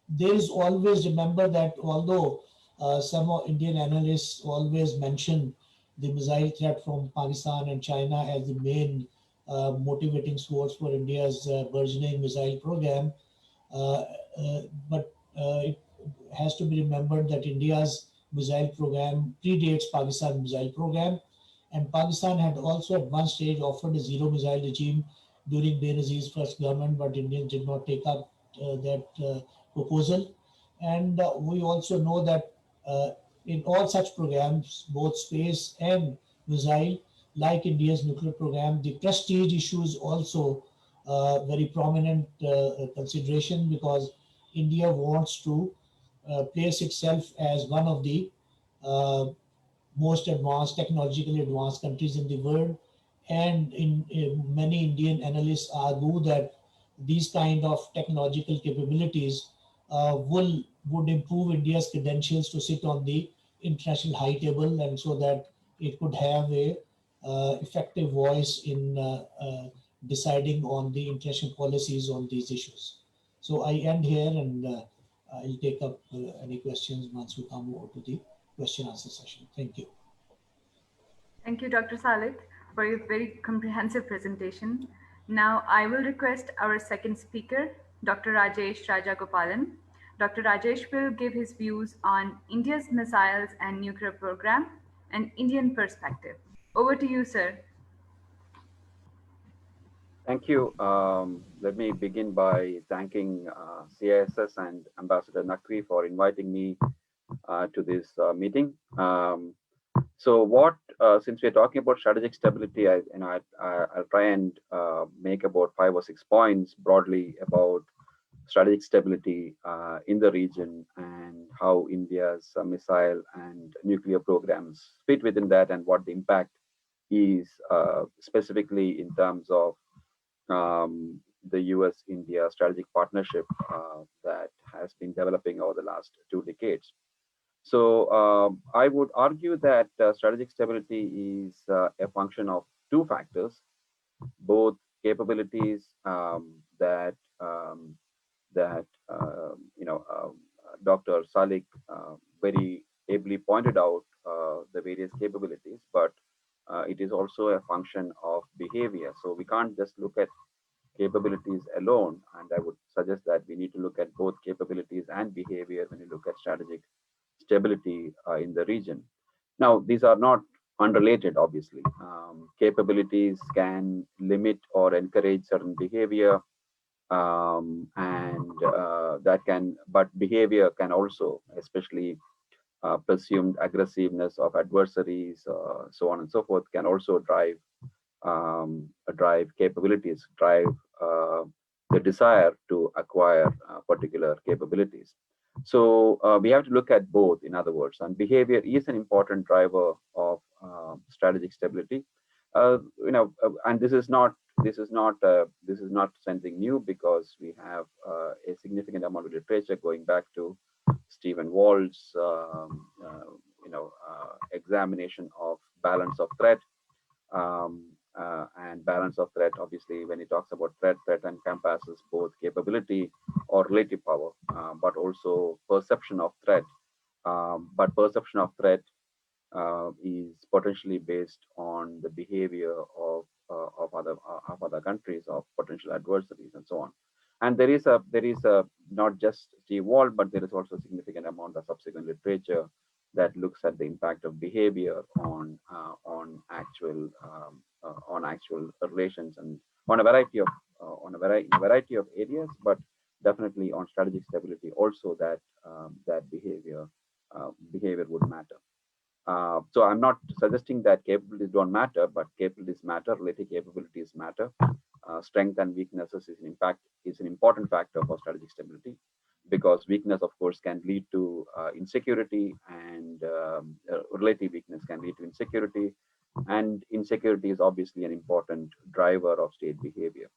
there is always, remember that although some Indian analysts always mention the missile threat from Pakistan and China as the main motivating source for India's burgeoning missile program, uh, but it has to be remembered that India's missile program predates Pakistan's missile program, and Pakistan had also at one stage offered a zero missile regime during Benazir's first government, but Indians did not take up that proposal. And we also know that uh, in all such programs, both space and missile, like India's nuclear program, the prestige issue is also very prominent consideration, because India wants to place itself as one of the uh, most advanced, technologically advanced countries in the world. And in many Indian analysts argue that these kind of technological capabilities would improve India's credentials to sit on the international high table, and so that it could have a effective voice in deciding on the international policies on these issues. So I end here, and I'll take up any questions once we come over to the question answer session. Thank you. Thank you, Dr. Saleh, for your very comprehensive presentation. Now, I will request our second speaker, Dr. Rajesh Rajagopalan. Dr. Rajesh will give his views on India's missiles and nuclear program and Indian perspective. Over to you, sir. Thank you. Let me begin by thanking CISS and Ambassador Naqvi for inviting me to this meeting. Since we're talking about strategic stability, I'll try and make about 5 or 6 points broadly about strategic stability in the region and how India's missile and nuclear programs fit within that and what the impact is specifically in terms of the US-India strategic partnership that has been developing over the last 2 decades. So I would argue that strategic stability is a function of two factors, both capabilities that Dr. Salik very ably pointed out the various capabilities, but it is also a function of behavior. So we can't just look at capabilities alone, and I would suggest that we need to look at both capabilities and behavior when you look at strategic stability in the region. Now, these are not unrelated, obviously. Capabilities can limit or encourage certain behavior, and that can, but behavior can also, especially presumed aggressiveness of adversaries, so on and so forth, can also drive capabilities, drive the desire to acquire particular capabilities. So we have to look at both, in other words, and behavior is an important driver of strategic stability. And this is not something new because we have a significant amount of literature going back to Stephen Wald's examination of balance of threat, and balance of threat. Obviously, when he talks about threat encompasses both capability or relative power, but also perception of threat. But perception of threat is potentially based on the behavior of other countries, of potential adversaries, and so on. And there is a not just Steve Wald, but there is also a significant amount of subsequent literature that looks at the impact of behavior on actual relations and on a variety of areas, but definitely on strategic stability also that behavior would matter. So I'm not suggesting that capabilities don't matter, but capabilities matter, relative capabilities matter. Strength and weaknesses is an important factor for strategic stability, because weakness, of course, can lead to insecurity, and relative weakness can lead to insecurity, and insecurity is obviously an important driver of state behavior.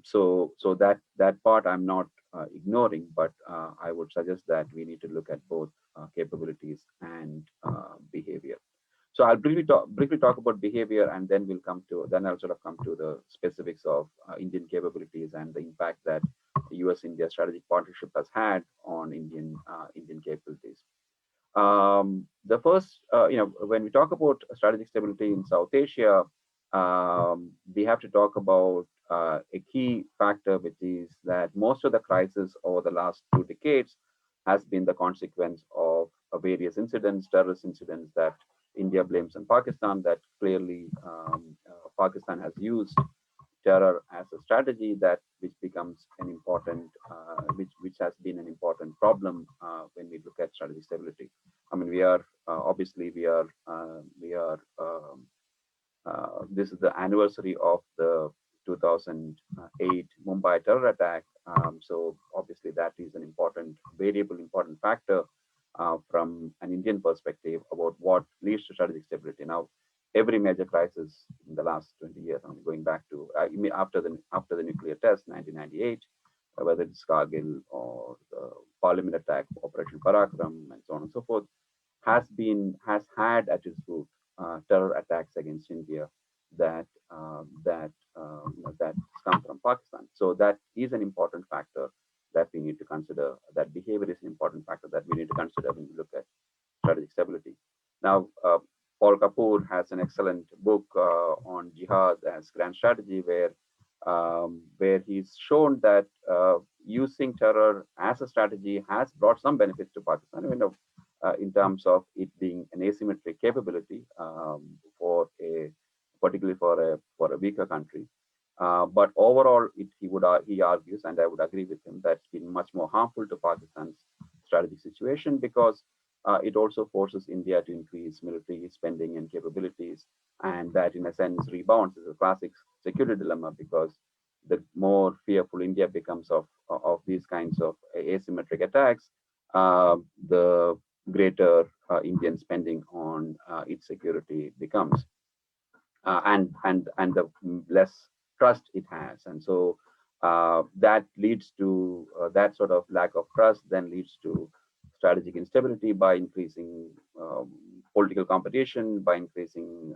So that part I'm not ignoring, but I would suggest that we need to look at both capabilities and behavior. So I'll briefly talk about behavior, and then I'll sort of come to the specifics of Indian capabilities and the impact that the US-India strategic partnership has had on Indian capabilities. The first, when we talk about strategic stability in South Asia, we have to talk about a key factor, which is that most of the crisis over the last 2 decades has been the consequence of various incidents, terrorist incidents that India blames on Pakistan, that clearly Pakistan has used terror as a strategy, that which becomes an important, which has been an important problem when we look at strategic stability. I mean, we are obviously we are this is the anniversary of the 2008 Mumbai terror attack. So obviously that is an important variable, important factor from an Indian perspective about what leads to strategic stability. Now, every major crisis in the last 20 years, I mean, going back to after the nuclear test, 1998, whether it's Kargil or the Parliament attack, Operation Parakram, and so on and so forth, has had at its root terror attacks against India that that come from Pakistan. So that is an important factor that we need to consider. That behavior is an important factor that we need to consider when we look at strategic stability. Now, Paul Kapoor has an excellent book on jihad as grand strategy, where he's shown that using terror as a strategy has brought some benefits to Pakistan. In terms of it being an asymmetric capability, particularly for a weaker country. But overall, he argues, and I would agree with him, that it's been much more harmful to Pakistan's strategic situation because it also forces India to increase military spending and capabilities, and that, in a sense, rebounds is a classic security dilemma because the more fearful India becomes of these kinds of asymmetric attacks, the greater Indian spending on its security becomes, and the less trust it has, and so that leads to that sort of lack of trust then leads to strategic instability by increasing political competition, by increasing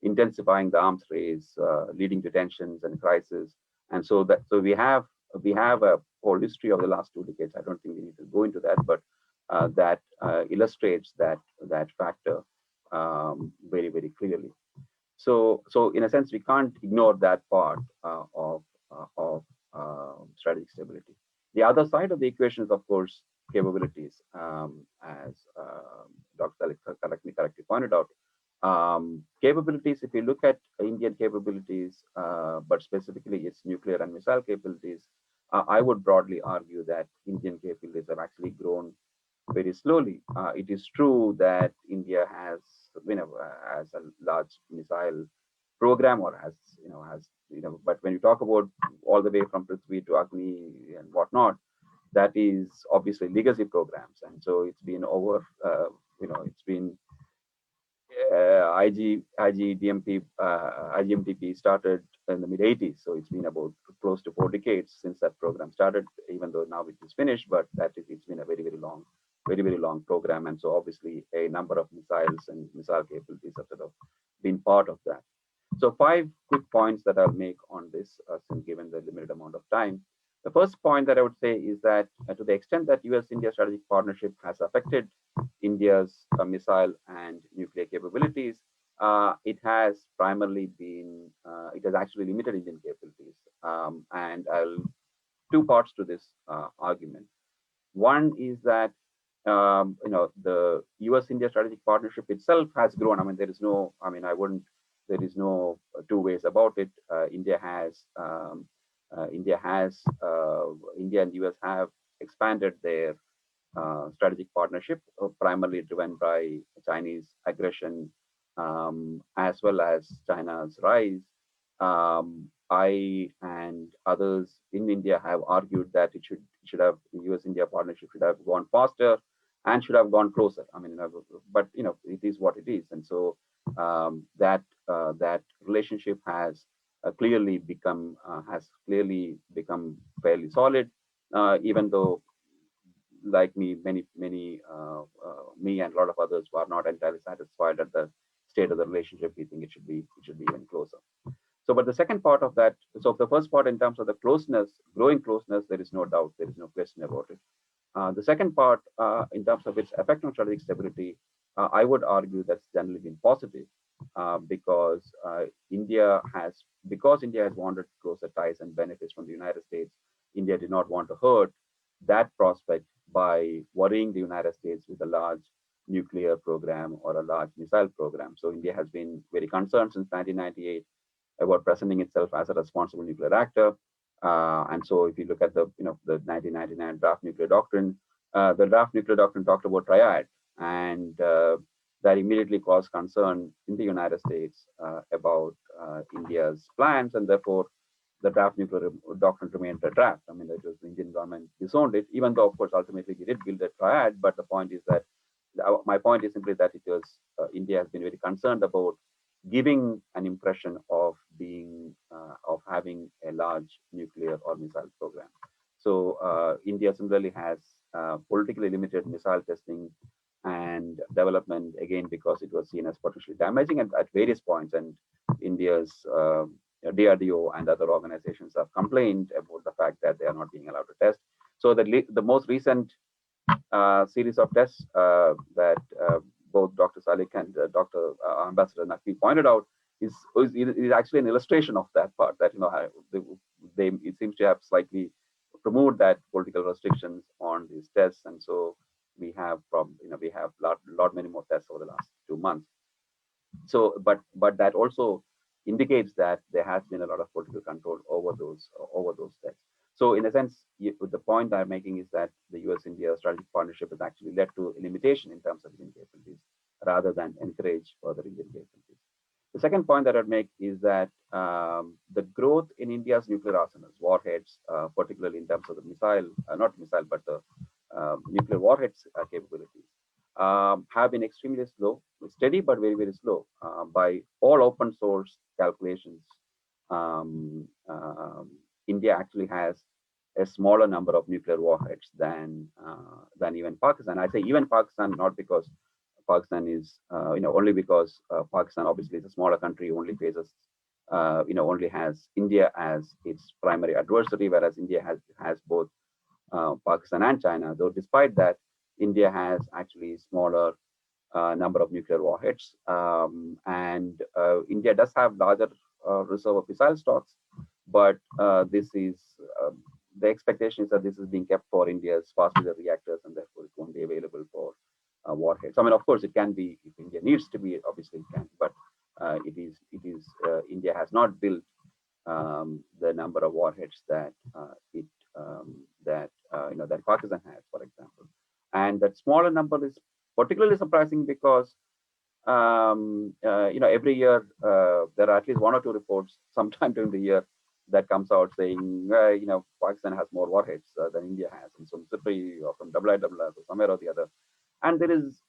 intensifying the arms race, leading to tensions and crisis. And so we have a whole history of the last 2 decades. I don't think we need to go into that, but that illustrates that factor very, very clearly. So in a sense, we can't ignore that part of strategic stability. The other side of the equation is, of course, capabilities, as Dr. Salik correctly pointed out. Capabilities, if you look at Indian capabilities, but specifically its nuclear and missile capabilities, I would broadly argue that Indian capabilities have actually grown very slowly. It is true that India has a large missile program, or but when you talk about all the way from Prithvi to Agni and whatnot, that is obviously legacy programs, and so it's been over. It's been IGMTP started in the mid 80s, so it's been about close to 4 decades since that program started. Even though now it is finished, but it's been a very, very long program, and so obviously a number of missiles and missile capabilities have sort of been part of that. So 5 quick points that I'll make on this, since given the limited amount of time. The first point that I would say is that to the extent that US-India strategic partnership has affected India's missile and nuclear capabilities, it has actually limited Indian capabilities. And 2 parts to this argument. One is that the US-India strategic partnership itself has grown. I mean, there is no two ways about it. India and US have expanded their strategic partnership, primarily driven by Chinese aggression, as well as China's rise. I and others in India have argued that it should have, the US-India partnership should have gone faster and should have gone closer. I mean, but it is what it is, and so that relationship has clearly become fairly solid, even though, like me, me and a lot of others were not entirely satisfied at the state of the relationship. We think it should be even closer. So, but the second part of that, so the first part in terms of the closeness, growing closeness, there is no doubt, there is no question about it. The second part, in terms of its effect on strategic stability, I would argue that's generally been positive, because India has wanted closer ties and benefits from the United States. India did not want to hurt that prospect by worrying the United States with a large nuclear program or a large missile program. So India has been very concerned since 1998 about presenting itself as a responsible nuclear actor. And so if you look at the 1999 draft nuclear doctrine, the draft nuclear doctrine talked about triad, and that immediately caused concern in the United States about India's plans, and therefore the draft nuclear doctrine remained a draft. I mean, it was the Indian government disowned it, even though, of course, ultimately we did build a triad. But the point is that my point is simply that it was India has been very concerned about giving an impression of having a large nuclear or missile program. So India similarly has politically limited missile testing and development, again, because it was seen as potentially damaging at various points. And India's DRDO and other organizations have complained about the fact that they are not being allowed to test. So the most recent series of tests that both Dr. Salik and Dr. Ambassador Naqvi pointed out is actually an illustration of that part, that it seems to have slightly removed that political restrictions on these tests, and so we have lot many more tests over the last 2 months. So but that also indicates that there has been a lot of political control over those threats. So, in a sense, the point I'm making is that the U.S.-India strategic partnership has actually led to a limitation in terms of Indian capabilities rather than encourage further Indian capabilities. The second point that I'd make is that the growth in India's nuclear arsenals, warheads, particularly in terms of the missile, not missile, but the nuclear warheads capabilities, have been extremely slow, steady, but very, very slow. By all open source calculations, um, um, India actually has a smaller number of nuclear warheads than even Pakistan. I say even Pakistan, not because Pakistan is, only because Pakistan obviously is a smaller country, only faces, only has India as its primary adversary, whereas India has both Pakistan and China. Though despite that, India has actually smaller number of nuclear warheads, and India does have larger reserve of missile stocks, but this is the expectation is that this is being kept for India's fast breeder reactors, and therefore it won't be available for warheads. I mean, of course, it can be if India needs to be. Obviously, it can, but it is India has not built the number of warheads that it that that Pakistan has, for example, and that smaller number is particularly surprising because every year there are at least one or two reports sometime during the year that comes out saying Pakistan has more warheads than India has, and some CIPRI or from IISS or somewhere or the other, and there is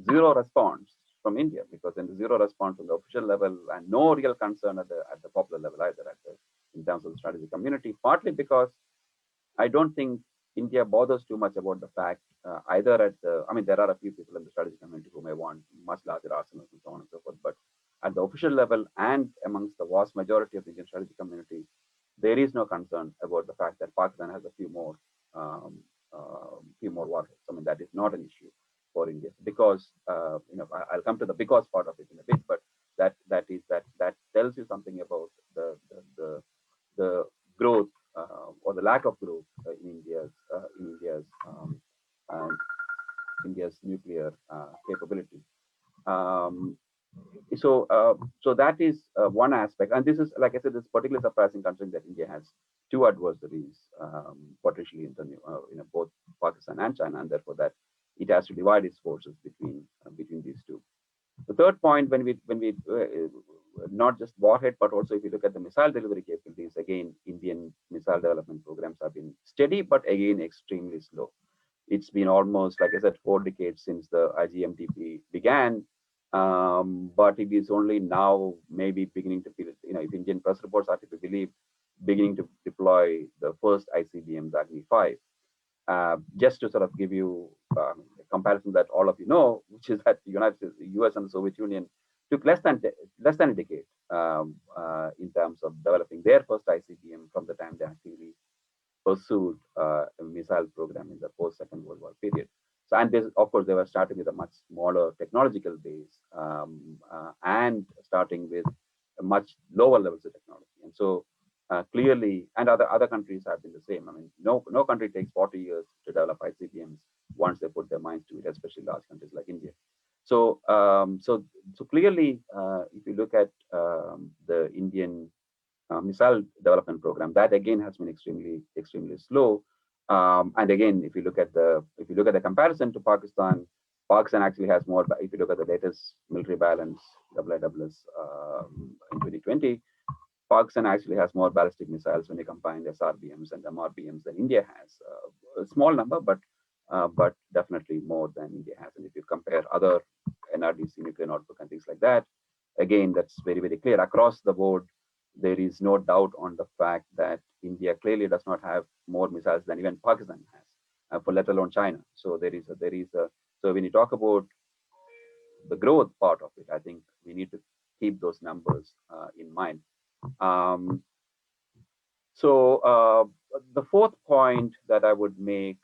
zero response from India because then the zero response on the official level and no real concern at the popular level either in terms of the strategic community. Partly because I don't think India bothers too much about the fact either at the. I mean, there are a few people in the strategic community who may want much larger arsenals and so on and so forth, but at the official level and amongst the vast majority of the Indian strategic community, there is no concern about the fact that Pakistan has a um, few more warheads. I mean, that is not an issue for India because I'll come to the because part of it in a bit, but that tells you something about the growth or the lack of growth um, India's nuclear capability. Um, so that is one aspect, and this is, like I said, this is particularly surprising considering that India has two adversaries potentially in both Pakistan and China, and therefore that it has to divide its forces between these two. The third point, when we not just warhead, but also if you look at the missile delivery capabilities, again, Indian missile development programs have been steady, but again extremely slow. It's been almost, like I said, 4 decades since the IGMTP began, but it is only now maybe beginning to feel, if Indian press reports are to be believed, beginning to deploy the first ICBMs Agni 5. Just to sort of give you a comparison that all of you know, which is that the United States, the US, and the Soviet Union took less than a decade in terms of developing their first ICBM from the time they actively pursued a missile program in the post Second World War period. So, and this, of course, they were starting with a much smaller technological base and starting with a much lower levels of technology. And so, clearly, and other countries have been the same. I mean, no country takes 40 years to develop ICBMs once they put their minds to it, especially large countries like India. So, so clearly, if you look at the Indian missile development program, that again has been extremely slow. And again, if you look at the comparison to Pakistan, Pakistan actually has more. If you look at the latest military balance, IISS in 2020, Pakistan actually has more ballistic missiles when you combine SRBMs and MRBMs than India has. A small number, but definitely more than India has. And if you compare other NRDC nuclear notebook and things like that, again, that's very, very clear across the board. There is no doubt on the fact that India clearly does not have more missiles than even Pakistan has, for let alone China. So there is a. So when you talk about the growth part of it, I think we need to keep those numbers in mind. Um, so the fourth point that I would make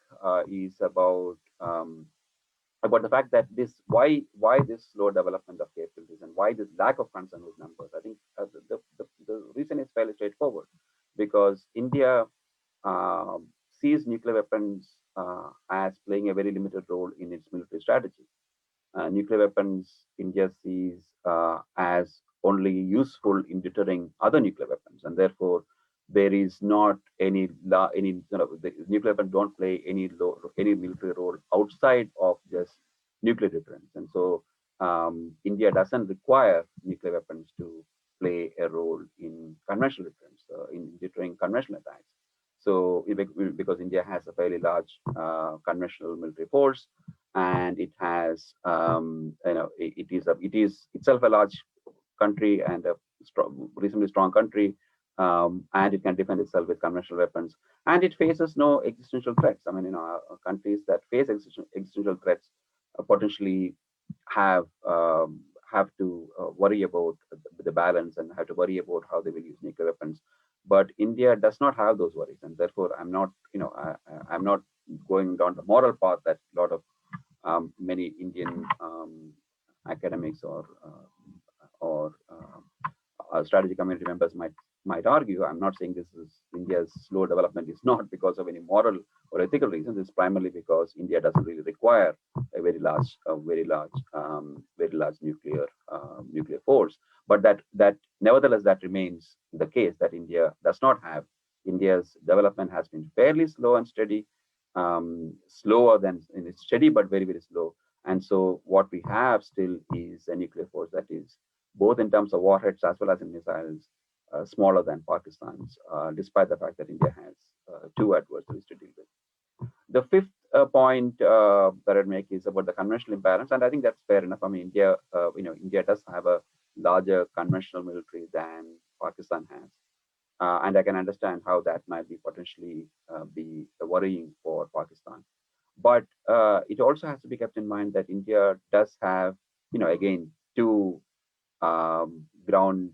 is about the fact that why this slow development of capabilities and why this lack of concern with numbers. I think the reason is fairly straightforward because India sees nuclear weapons as playing a very limited role in its military strategy. Nuclear weapons, India sees as only useful in deterring other nuclear weapons, and therefore there is not any the nuclear weapons don't play any military role outside of just nuclear deterrence, and so India doesn't require nuclear weapons to play a role in conventional deterrence, in deterring conventional attacks. So because India has a fairly large conventional military force, and it has it is itself a large country and a reasonably strong country, and it can defend itself with conventional weapons, and it faces no existential threats. I mean, countries that face existential threats potentially have to worry about the balance and have to worry about how they will use nuclear weapons. But India does not have those worries, and therefore I'm not, I'm not going down the moral path that a lot of many Indian academics or strategy community members might argue. I'm not saying this is India's slow development is not because of any moral or ethical reasons. It's primarily because India doesn't really require a very large nuclear force. But that nevertheless that remains the case, that India does not have. India's development has been fairly slow and steady, slower than it's steady but very very slow. And so what we have still is a nuclear force that is, both in terms of warheads as well as in missiles, smaller than Pakistan's, despite the fact that India has two adversaries to deal with. The fifth point that I'd make is about the conventional imbalance, and I think that's fair enough. I mean, India does have a larger conventional military than Pakistan has, and I can understand how that might be potentially be worrying for Pakistan. But it also has to be kept in mind that India does have, again, ground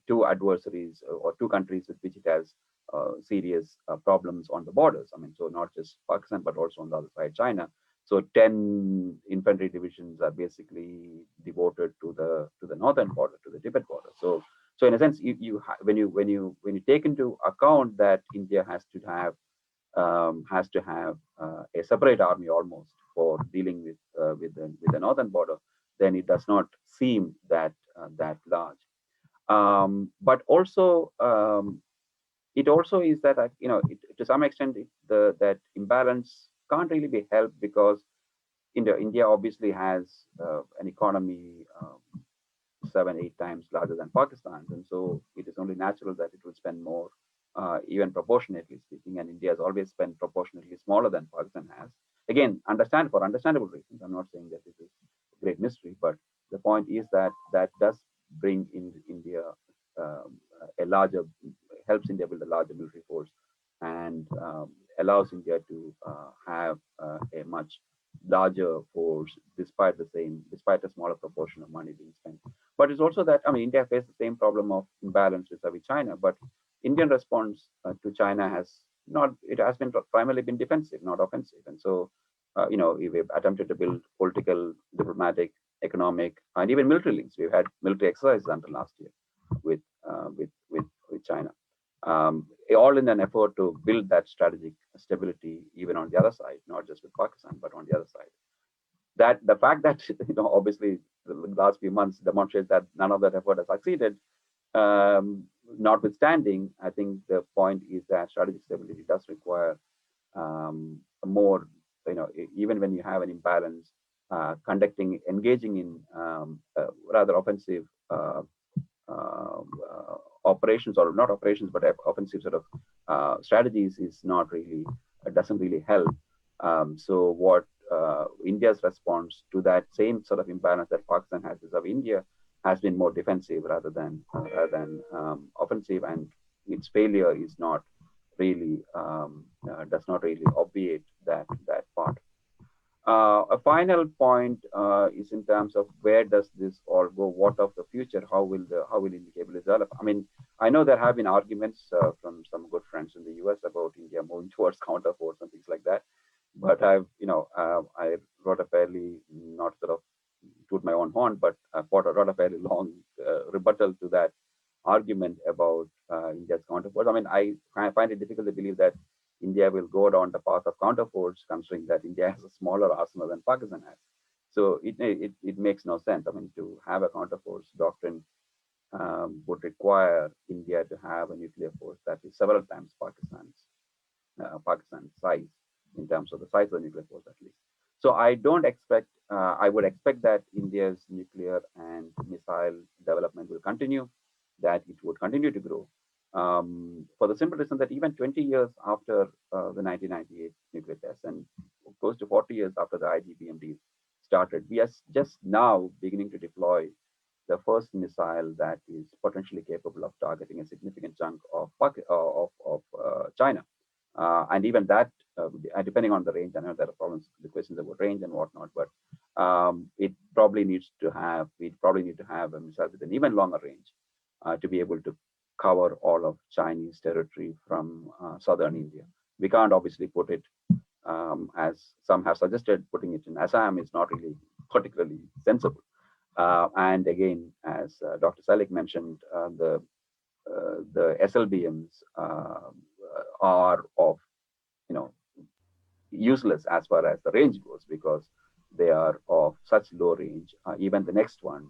two adversaries or two countries with which it has serious problems on the borders. I mean, so not just Pakistan, but also on the other side, China. So 10 infantry divisions are basically devoted to the northern border, to the Tibet border. So in a sense, when you take into account that India has to have a separate army almost for dealing with the northern border, then it does not seem that large. But also, it also is that to some extent that imbalance can't really be helped, because India obviously has an economy 7-8 times larger than Pakistan's, and so it is only natural that it will spend more, even proportionately speaking. And India has always spent proportionately smaller than Pakistan has. Again, for understandable reasons. I'm not saying that this is a great mystery, but the point is that that does bring in India a larger, helps India build a larger military force, and allows India to have a much larger force despite a smaller proportion of money being spent. But it's also that, I mean, India faced the same problem of imbalance with China, but Indian response to China has been primarily been defensive, not offensive. And so, we've attempted to build political, diplomatic, economic, and even military links. We've had military exercises until last year with China, all in an effort to build that strategic stability, even on the other side, not just with Pakistan, but on the other side. That the fact that obviously the last few months demonstrates that none of that effort has succeeded. Notwithstanding, I think the point is that strategic stability does require more. Even when you have an imbalance, engaging in rather offensive operations, or not operations, but offensive sort of strategies doesn't really help. So what India's response to that same sort of imbalance that Pakistan has vis-a-vis India has been more defensive rather than offensive, and its failure is not really does not really obviate that part. A final point is in terms of where does this all go? What of the future? How will India be able to develop? I mean, I know there have been arguments from some good friends in the US about India moving towards counterforce and things like that. But I wrote a fairly, not sort of toot my own horn, but I wrote a fairly long rebuttal to that argument about India's counterforce. I mean, I find it difficult to believe that India will go down the path of counterforce, considering that India has a smaller arsenal than Pakistan has. So it makes no sense. I mean, to have a counterforce doctrine would require India to have a nuclear force that is several times Pakistan's size, in terms of the size of the nuclear force at least. So I don't expect, I would expect that India's nuclear and missile development will continue, that it would continue to grow. For the simple reason that even 20 years after the 1998 nuclear test and close to 40 years after the IGBMD started, we are just now beginning to deploy the first missile that is potentially capable of targeting a significant chunk of China. And even that, depending on the range, I know there are problems, the questions about range and whatnot, but we probably need to have a missile with an even longer range to be able to cover all of Chinese territory from southern India. We can't obviously put it, as some have suggested, putting it in Assam is not really particularly sensible. And again, as Dr. Salik mentioned, the SLBMs are of, useless as far as the range goes, because they are of such low range. Even the next one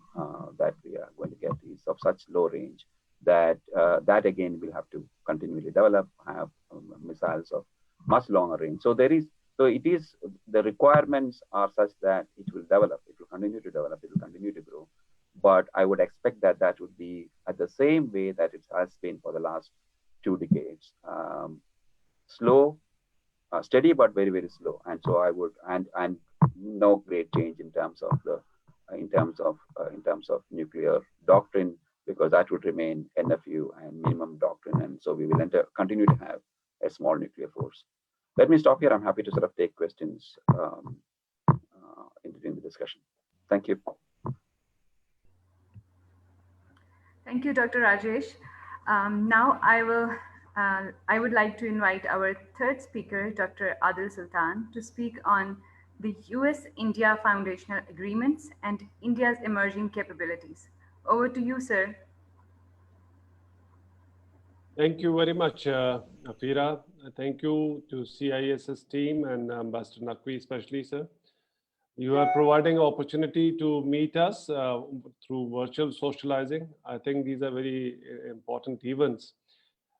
that we are going to get is of such low range that that again will have to continually develop, have missiles of much longer range. So the requirements are such that it will develop, it will continue to develop, it will continue to grow. But I would expect that that would be at the same way that it has been for the last 2 decades, slow, steady, but very, very slow. And so I would, and no great change in terms of nuclear doctrine, because that would remain NFU and minimum doctrine. And so we will continue to have a small nuclear force. Let me stop here. I'm happy to sort of take questions in the discussion. Thank you. Thank you, Dr. Rajesh. Now I would like to invite our third speaker, Dr. Adil Sultan, to speak on the US-India Foundational Agreements and India's emerging capabilities. Over to you, sir. Thank you very much, Afira. Thank you to CISS team and Ambassador Naqvi especially, sir. You are providing opportunity to meet us through virtual socializing. I think these are very important events.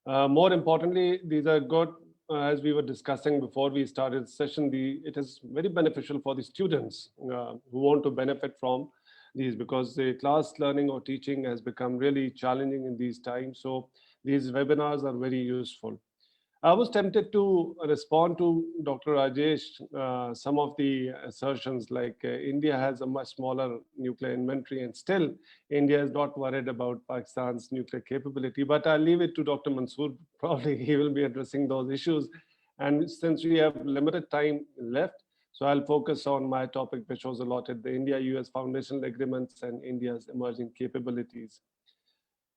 More importantly, these are good, as we were discussing before we started the session, it is very beneficial for the students who want to benefit from these, because the class learning or teaching has become really challenging in these times. So these webinars are very useful. I was tempted to respond to Dr. Rajesh, some of the assertions like India has a much smaller nuclear inventory and still India is not worried about Pakistan's nuclear capability, but I'll leave it to Dr. Mansoor. Probably he will be addressing those issues. And since we have limited time left, so I'll focus on my topic, which was allotted, the India-US Foundational Agreements and India's emerging capabilities.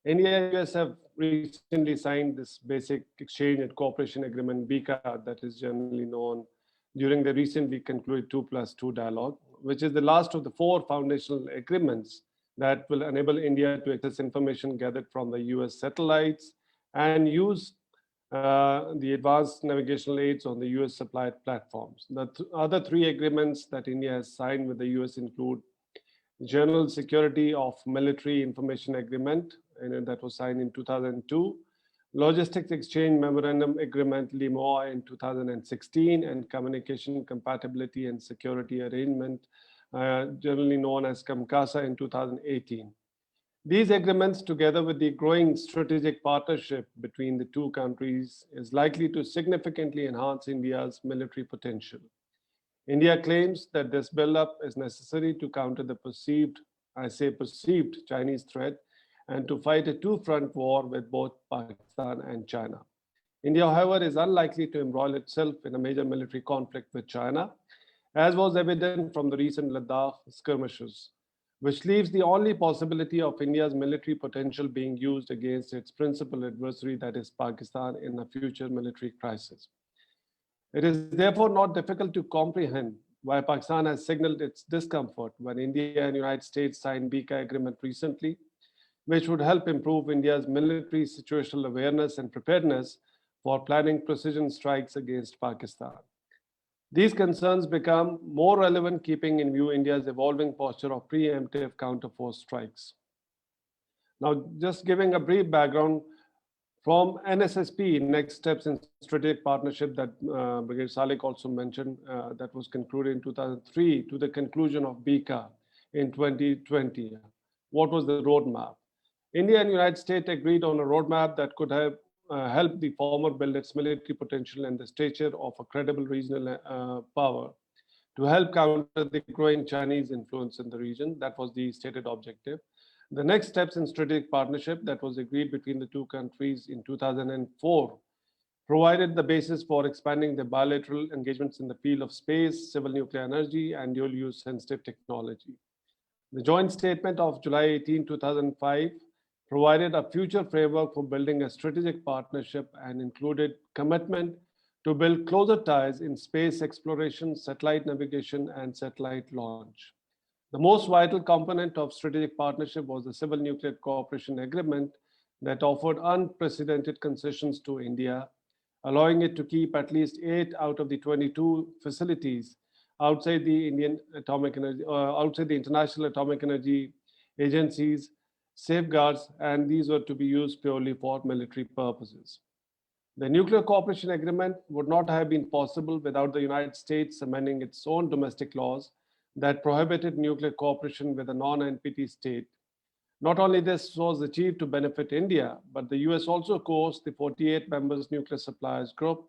India and US have recently signed this Basic Exchange and Cooperation Agreement, BICA, that is generally known during the recently concluded 2+2 dialogue, which is the last of the 4 foundational agreements that will enable India to access information gathered from the US satellites and use the advanced navigational aids on the US supplied platforms. The other 3 agreements that India has signed with the US include General Security of Military Information Agreement, and that was signed in 2002, Logistics Exchange Memorandum Agreement LIMOA in 2016, and Communication Compatibility and Security Arrangement, generally known as COMCASA, in 2018. These agreements, together with the growing strategic partnership between the 2 countries, is likely to significantly enhance India's military potential. India claims that this buildup is necessary to counter the perceived Chinese threat and to fight a 2-front war with both Pakistan and China. India, however, is unlikely to embroil itself in a major military conflict with China, as was evident from the recent Ladakh skirmishes, which leaves the only possibility of India's military potential being used against its principal adversary, that is Pakistan, in a future military crisis. It is therefore not difficult to comprehend why Pakistan has signaled its discomfort when India and United States signed BICA agreement recently, which would help improve India's military situational awareness and preparedness for planning precision strikes against Pakistan. These concerns become more relevant keeping in view India's evolving posture of preemptive counterforce strikes. Now, just giving a brief background from NSSP, Next Steps in Strategic Partnership, that Brigadier Salik also mentioned, that was concluded in 2003, to the conclusion of BICA in 2020. What was the roadmap? India and United States agreed on a roadmap that could have helped the former build its military potential and the stature of a credible regional power to help counter the growing Chinese influence in the region. That was the stated objective. The next steps in strategic partnership that was agreed between the two countries in 2004 provided the basis for expanding the bilateral engagements in the field of space, civil nuclear energy, and dual-use sensitive technology. The joint statement of July 18, 2005 provided a future framework for building a strategic partnership and included commitment to build closer ties in space exploration, satellite navigation, and satellite launch. The most vital component of strategic partnership was the Civil Nuclear Cooperation Agreement that offered unprecedented concessions to India, allowing it to keep at least 8 out of the 22 facilities outside the outside the International Atomic Energy Agency's safeguards, and these were to be used purely for military purposes. The Nuclear Cooperation Agreement would not have been possible without the United States amending its own domestic laws that prohibited nuclear cooperation with a non-NPT state. Not only this was achieved to benefit India, but the US also coerced the 48 members nuclear suppliers group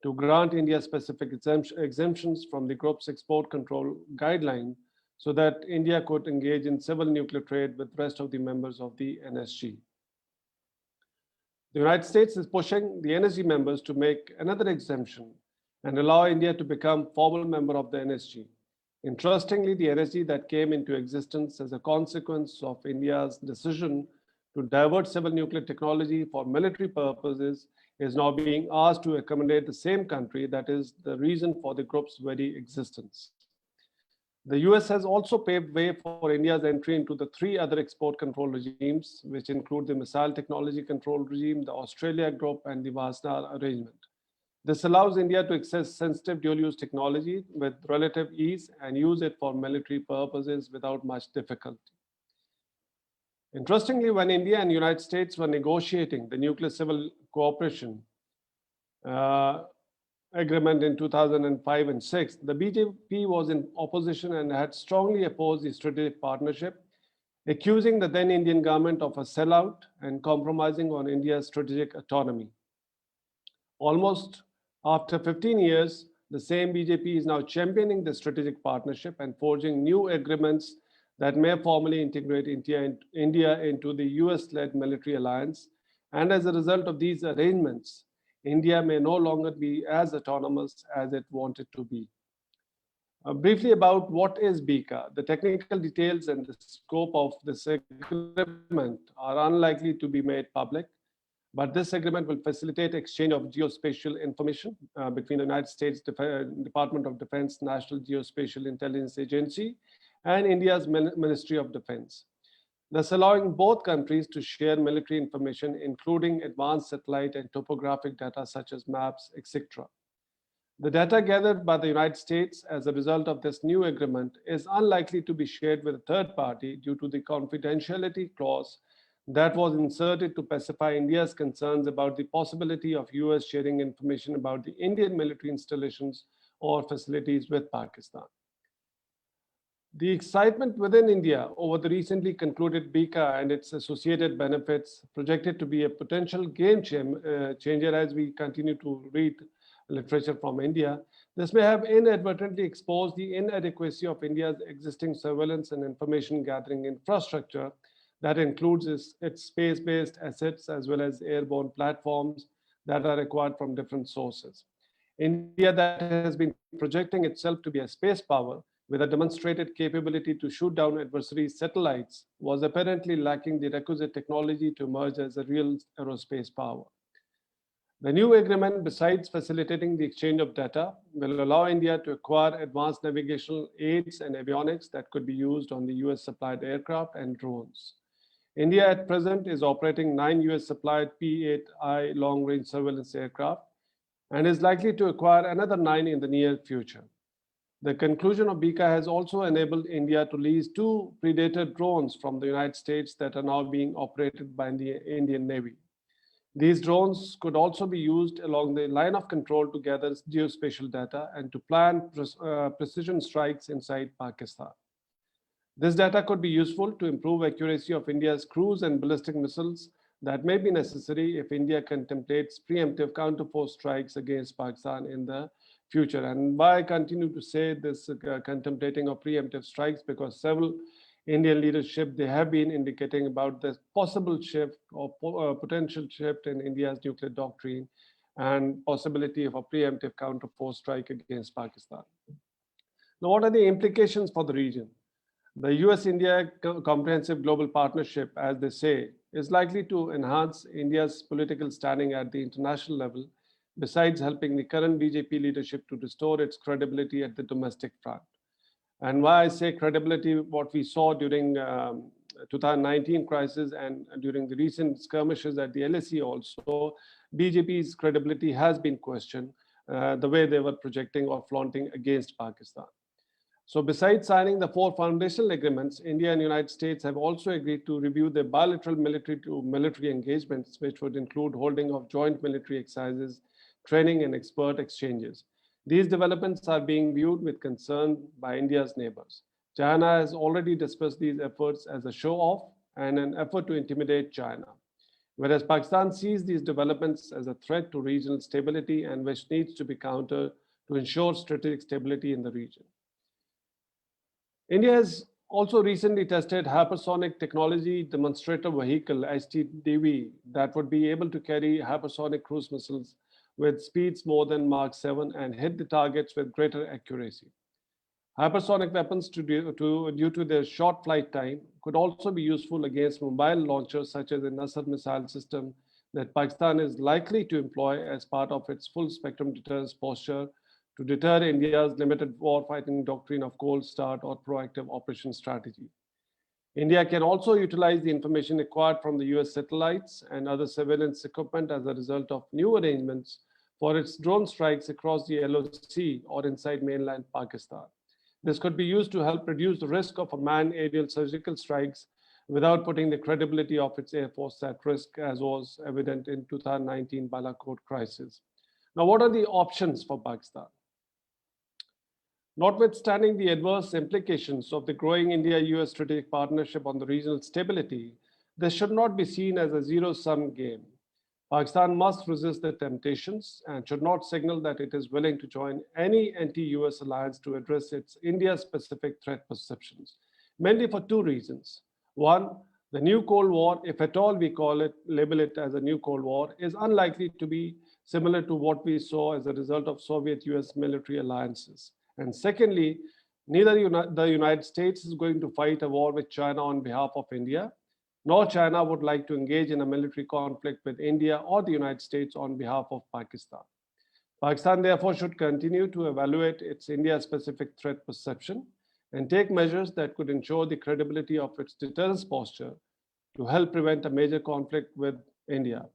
to grant India specific exemptions from the group's export control guideline so that India could engage in civil nuclear trade with the rest of the members of the NSG. The United States is pushing the NSG members to make another exemption and allow India to become formal member of the NSG. Interestingly, the NSG that came into existence as a consequence of India's decision to divert civil nuclear technology for military purposes is now being asked to accommodate the same country that is the reason for the group's very existence. The US has also paved way for India's entry into the 3 other export control regimes, which include the Missile Technology Control Regime, the Australia Group, and the Wassenaar Arrangement. This allows India to access sensitive dual-use technology with relative ease and use it for military purposes without much difficulty. Interestingly, when India and United States were negotiating the nuclear civil cooperation agreement in 2005 and 6, the BJP was in opposition and had strongly opposed the strategic partnership, accusing the then Indian government of a sellout and compromising on India's strategic autonomy. Almost after 15 years, the same BJP is now championing the strategic partnership and forging new agreements that may formally integrate India into the US-led military alliance. And as a result of these arrangements, India may no longer be as autonomous as it wanted to be. Briefly about what is BICA. The technical details and the scope of this agreement are unlikely to be made public, but this agreement will facilitate exchange of geospatial information between the United States Department of Defense, National Geospatial Intelligence Agency, and India's Ministry of Defense, thus allowing both countries to share military information, including advanced satellite and topographic data such as maps, etc. The data gathered by the United States as a result of this new agreement is unlikely to be shared with a third party due to the confidentiality clause that was inserted to pacify India's concerns about the possibility of US sharing information about the Indian military installations or facilities with Pakistan. The excitement within India over the recently concluded BICA and its associated benefits projected to be a potential game changer as we continue to read literature from India. This may have inadvertently exposed the inadequacy of India's existing surveillance and information gathering infrastructure that includes its space-based assets as well as airborne platforms that are acquired from different sources. India that has been projecting itself to be a space power with a demonstrated capability to shoot down adversary satellites was apparently lacking the requisite technology to emerge as a real aerospace power. The new agreement, besides facilitating the exchange of data, will allow India to acquire advanced navigational aids and avionics that could be used on the US-supplied aircraft and drones. India at present is operating 9 US-supplied P-8I long-range surveillance aircraft and is likely to acquire another 9 in the near future. The conclusion of BICA has also enabled India to lease 2 Predator drones from the United States that are now being operated by the Indian Navy. These drones could also be used along the line of control to gather geospatial data and to plan precision strikes inside Pakistan. This data could be useful to improve accuracy of India's cruise and ballistic missiles that may be necessary if India contemplates preemptive counter-force strikes against Pakistan in the future. And why I continue to say this contemplating of preemptive strikes, because several Indian leadership, they have been indicating about this possible shift or potential shift in India's nuclear doctrine and possibility of a preemptive counter-force strike against Pakistan. Now, what are the implications for the region? The US-India Comprehensive Global Partnership, as they say, is likely to enhance India's political standing at the international level, besides helping the current BJP leadership to restore its credibility at the domestic front. And why I say credibility, what we saw during 2019 crisis and during the recent skirmishes at the LSE also, BJP's credibility has been questioned the way they were projecting or flaunting against Pakistan. So besides signing the 4 foundational agreements, India and United States have also agreed to review their bilateral military-to-military engagements, which would include holding of joint military exercises, training, and expert exchanges. These developments are being viewed with concern by India's neighbors. China has already dismissed these efforts as a show-off and an effort to intimidate China, whereas Pakistan sees these developments as a threat to regional stability and which needs to be countered to ensure strategic stability in the region. India has also recently tested hypersonic technology demonstrator vehicle, HTDV, that would be able to carry hypersonic cruise missiles with speeds more than Mach 7 and hit the targets with greater accuracy. Hypersonic weapons, due to their short flight time, could also be useful against mobile launchers such as the Nasr missile system that Pakistan is likely to employ as part of its full spectrum deterrence posture to deter India's limited warfighting doctrine of cold start or proactive operation strategy. India can also utilize the information acquired from the US satellites and other surveillance equipment as a result of new arrangements for its drone strikes across the LOC or inside mainland Pakistan. This could be used to help reduce the risk of a manned aerial surgical strikes without putting the credibility of its air force at risk, as was evident in 2019 Balakot crisis. Now, what are the options for Pakistan? Notwithstanding the adverse implications of the growing India-US strategic partnership on the regional stability, this should not be seen as a zero-sum game. Pakistan must resist the temptations and should not signal that it is willing to join any anti-US alliance to address its India-specific threat perceptions, mainly for 2 reasons. One, the new Cold War, if at all we label it as a new Cold War, is unlikely to be similar to what we saw as a result of Soviet-US military alliances. And secondly, neither the United States is going to fight a war with China on behalf of India, nor China would like to engage in a military conflict with India or the United States on behalf of Pakistan. Pakistan therefore should continue to evaluate its India-specific threat perception and take measures that could ensure the credibility of its deterrence posture to help prevent a major conflict with India.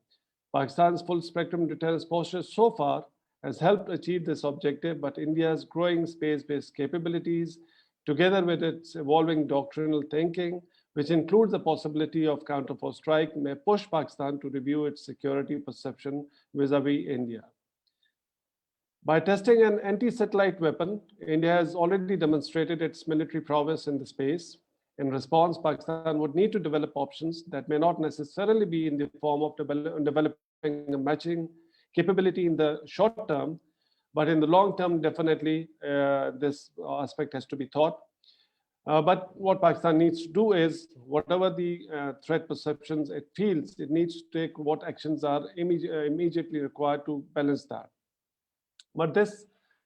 Pakistan's full spectrum deterrence posture so far has helped achieve this objective, but India's growing space-based capabilities, together with its evolving doctrinal thinking, which includes the possibility of counter-force strike, may push Pakistan to review its security perception vis-a-vis India. By testing an anti-satellite weapon, India has already demonstrated its military prowess in the space. In response, Pakistan would need to develop options that may not necessarily be in the form of developing a matching capability in the short term, but in the long term, definitely this aspect has to be thought. But what Pakistan needs to do is, whatever the threat perceptions it feels, it needs to take what actions are immediately required to balance that. But this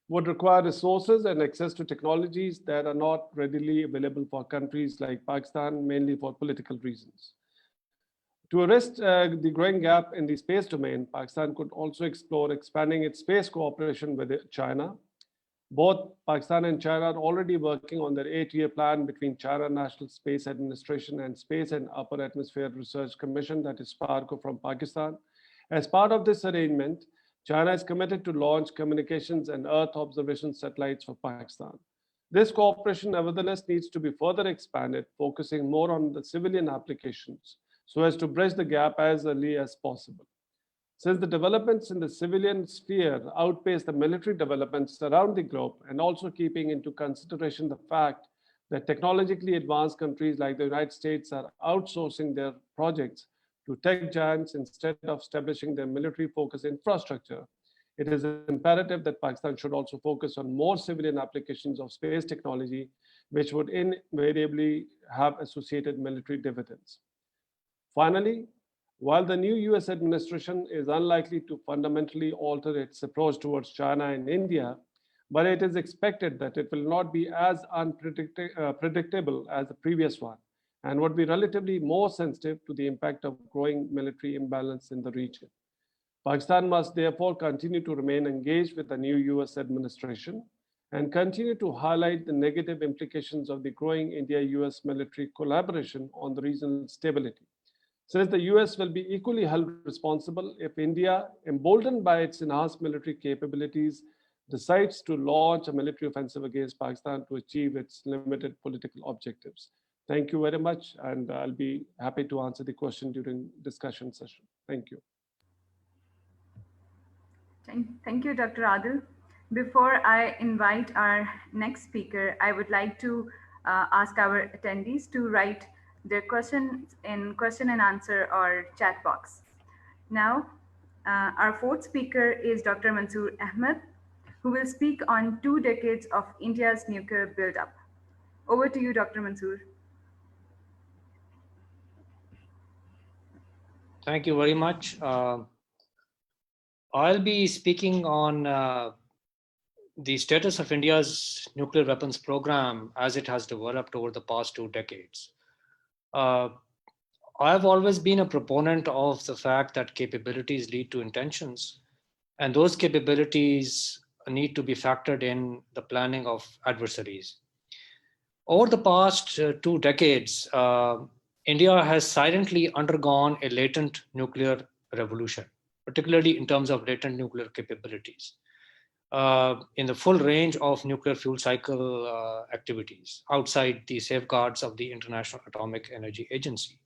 would require resources and access to technologies that are not readily available for countries like Pakistan, mainly for political reasons. To arrest the growing gap in the space domain, Pakistan could also explore expanding its space cooperation with China. Both Pakistan and China are already working on their 8-year plan between China National Space Administration and Space and Upper Atmosphere Research Commission, that is SPARCO, from Pakistan. As part of this arrangement, China is committed to launch communications and Earth observation satellites for Pakistan. This cooperation, nevertheless, needs to be further expanded, focusing more on the civilian applications so as to bridge the gap as early as possible. Since the developments in the civilian sphere outpace the military developments around the globe, and also keeping into consideration the fact that technologically advanced countries like the United States are outsourcing their projects to tech giants instead of establishing their military focused infrastructure, it is imperative that Pakistan should also focus on more civilian applications of space technology, which would invariably have associated military dividends. Finally, while the new US administration is unlikely to fundamentally alter its approach towards China and India, but it is expected that it will not be as unpredictable as the previous one and would be relatively more sensitive to the impact of growing military imbalance in the region. Pakistan must therefore continue to remain engaged with the new US administration and continue to highlight the negative implications of the growing India-US military collaboration on the regional stability. Since the US will be equally held responsible if India, emboldened by its enhanced military capabilities, decides to launch a military offensive against Pakistan to achieve its limited political objectives. Thank you very much, and I'll be happy to answer the question during discussion session. Thank you. Thank you, Dr. Adil. Before I invite our next speaker, I would like to ask our attendees to write their questions in question and answer or chat box. Now, our fourth speaker is Dr. Mansoor Ahmed, who will speak on 2 decades of India's nuclear buildup. Over to you, Dr. Mansoor. Thank you very much. I'll be speaking on the status of India's nuclear weapons program as it has developed over the past 2 decades. I've always been a proponent of the fact that capabilities lead to intentions, and those capabilities need to be factored in the planning of adversaries. Over the past 2 decades, India has silently undergone a latent nuclear revolution, particularly in terms of latent nuclear capabilities, in the full range of nuclear fuel cycle activities outside the safeguards of the International Atomic Energy Agency.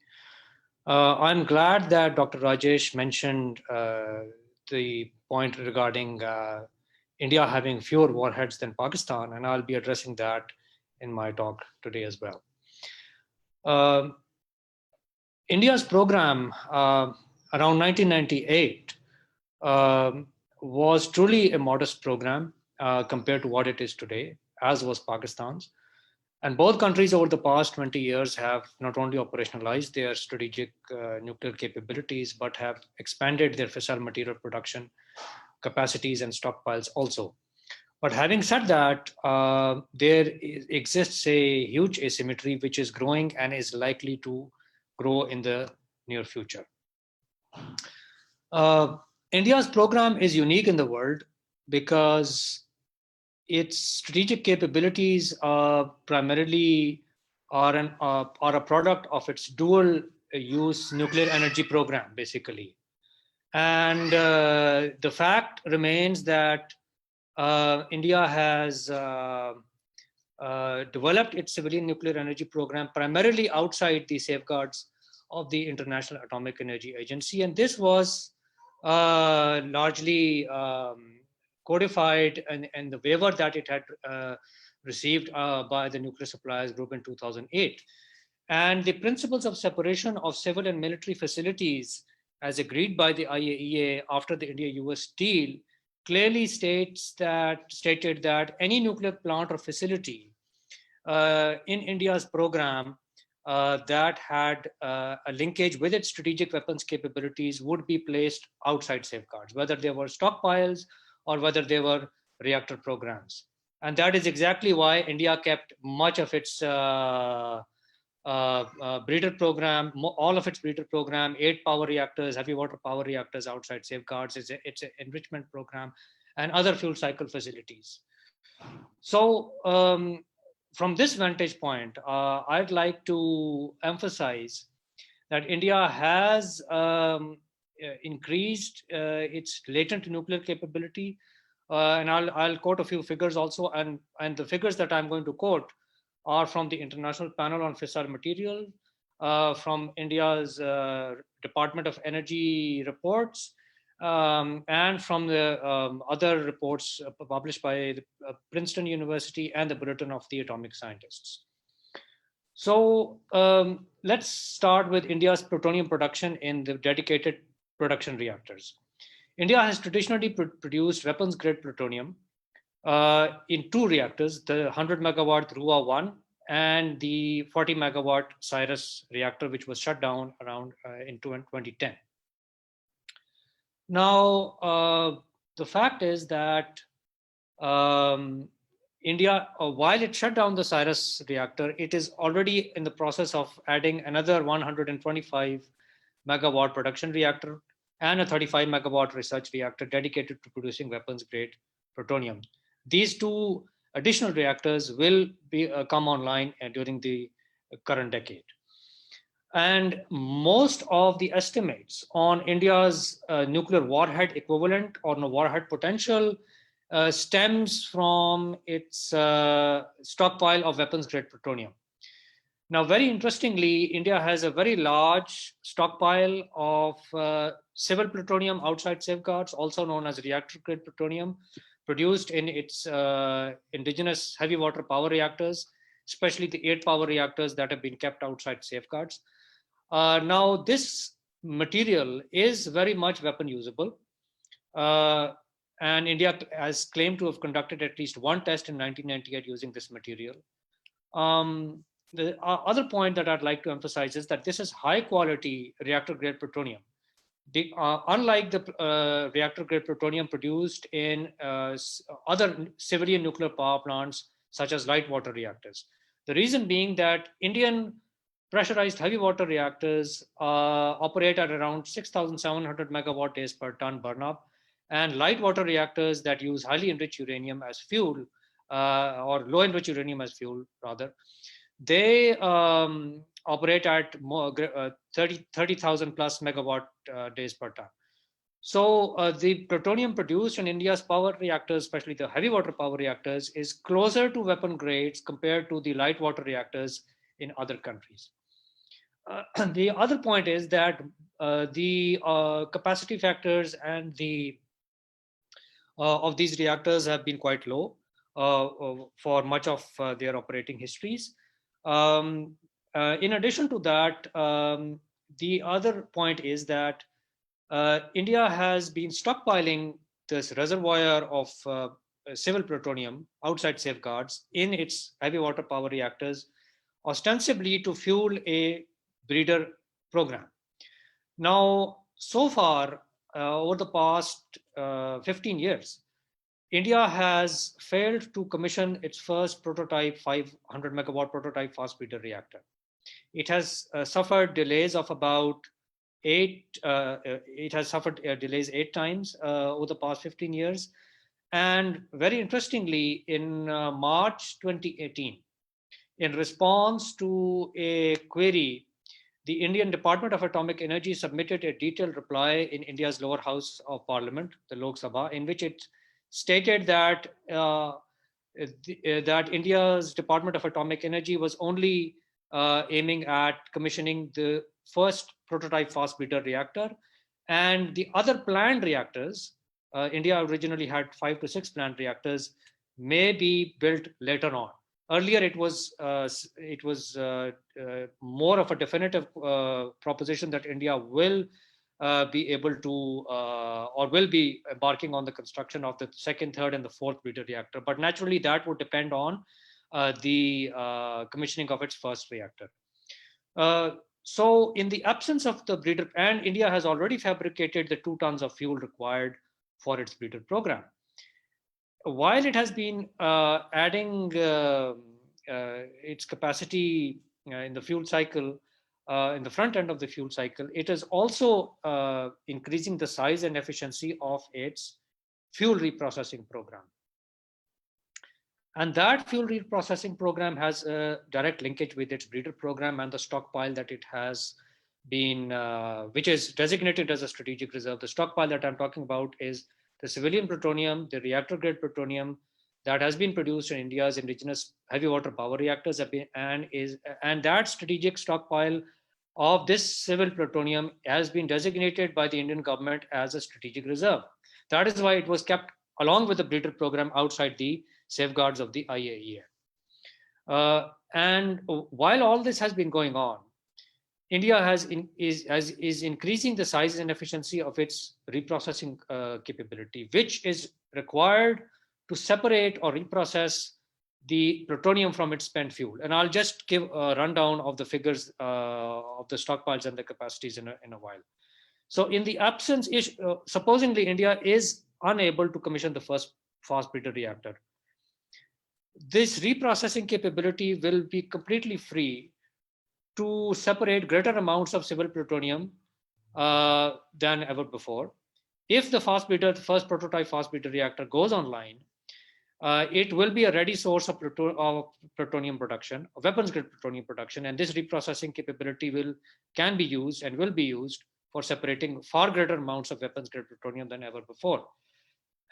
I'm glad that Dr. Rajesh mentioned the point regarding India having fewer warheads than Pakistan, and I'll be addressing that in my talk today as well. India's program around 1998 was truly a modest program compared to what it is today, as was Pakistan's. And both countries over the past 20 years have not only operationalized their strategic nuclear capabilities, but have expanded their fissile material production capacities and stockpiles also. But having said that, there exists a huge asymmetry which is growing and is likely to grow in the near future. India's program is unique in the world because its strategic capabilities primarily are a product of its dual use nuclear energy program, basically. And the fact remains that India has developed its civilian nuclear energy program primarily outside the safeguards of the International Atomic Energy Agency. And this was largely codified in the waiver that it had received by the nuclear suppliers group in 2008. And the principles of separation of civil and military facilities as agreed by the IAEA after the India-US deal clearly stated that any nuclear plant or facility in India's program that had a linkage with its strategic weapons capabilities would be placed outside safeguards, whether they were stockpiles or whether they were reactor programs. And that is exactly why India kept much of its breeder program, all of its breeder program, 8 power reactors, heavy water power reactors outside safeguards. It's an enrichment program and other fuel cycle facilities. So from this vantage point, I'd like to emphasize that India has increased its latent nuclear capability And I'll quote a few figures also. And the figures that I'm going to quote are from the International Panel on Fissile Material, from India's Department of Energy reports, and from the other reports published by the, Princeton University and the Bulletin of the Atomic Scientists. So let's start with India's plutonium production in the dedicated production reactors. India has traditionally produced weapons-grade plutonium in two reactors, the 100 megawatt Dhruva 1 and the 40 megawatt CISS reactor, which was shut down around in 2010. Now, the fact is that India, while it shut down the CISS reactor, it is already in the process of adding another 125 megawatt production reactor and a 35 megawatt research reactor dedicated to producing weapons grade plutonium. These two additional reactors will be come online during the current decade. And most of the estimates on India's nuclear warhead equivalent or warhead potential stems from its stockpile of weapons grade plutonium. Now, very interestingly, India has a very large stockpile of civil plutonium outside safeguards, also known as reactor grade plutonium, produced in its indigenous heavy water power reactors, especially the 8 power reactors that have been kept outside safeguards. Now, this material is very much weapon usable. And India has claimed to have conducted at least one test in 1998 using this material. The other point that I'd like to emphasize is that this is high quality reactor grade plutonium. Unlike the reactor grade plutonium produced in other civilian nuclear power plants, such as light water reactors. The reason being that Indian pressurized heavy water reactors operate at around 6,700 megawatt days per ton burn up, and light water reactors that use highly enriched uranium as fuel, or low enriched uranium as fuel rather, they operate at more 30,000 plus megawatt days per ton. So the plutonium produced in India's power reactors, especially the heavy water power reactors, is closer to weapon grades compared to the light water reactors in other countries. The other point is that the capacity factors and the of these reactors have been quite low for much of their operating histories. In addition to that, the other point is that India has been stockpiling this reservoir of civil plutonium outside safeguards in its heavy water power reactors, ostensibly to fuel a breeder program. Now, so far, over the past 15 years, India has failed to commission its first prototype 500 megawatt prototype fast breeder reactor. It has suffered delays of about eight times over the past 15 years. And very interestingly, in March 2018, in response to a query, the Indian Department of Atomic Energy submitted a detailed reply in India's lower house of parliament, the Lok Sabha, in which it stated that that India's Department of Atomic Energy was only aiming at commissioning the first prototype fast breeder reactor, and the other planned reactors, India originally had 5 to 6 planned reactors, may be built later on. Earlier, it was more of a definitive proposition that India will be able to or will be embarking on the construction of the second, third, and the fourth breeder reactor. But naturally, that would depend on the commissioning of its first reactor. So in the absence of the breeder, and India has already fabricated the 2 tons of fuel required for its breeder program. While it has been adding its capacity in the fuel cycle, in the front end of the fuel cycle, it is also increasing the size and efficiency of its fuel reprocessing program. And that fuel reprocessing program has a direct linkage with its breeder program and the stockpile that it has been, which is designated as a strategic reserve. The stockpile that I'm talking about is the civilian plutonium, the reactor grade plutonium that has been produced in India's indigenous heavy water power reactors and that strategic stockpile of this civil plutonium has been designated by the Indian government as a strategic reserve. That is why it was kept along with the breeder program outside the safeguards of the IAEA. And while all this has been going on, India is increasing the size and efficiency of its reprocessing capability, which is required to separate or reprocess the plutonium from its spent fuel. And I'll just give a rundown of the figures of the stockpiles and the capacities in a while. So in the absence, supposedly India is unable to commission the first fast breeder reactor. This reprocessing capability will be completely free to separate greater amounts of civil plutonium than ever before. If the first prototype fast breeder reactor goes online, it will be a ready source of plutonium production, weapons grade plutonium production, and this reprocessing capability can be used and will be used for separating far greater amounts of weapons grade plutonium than ever before.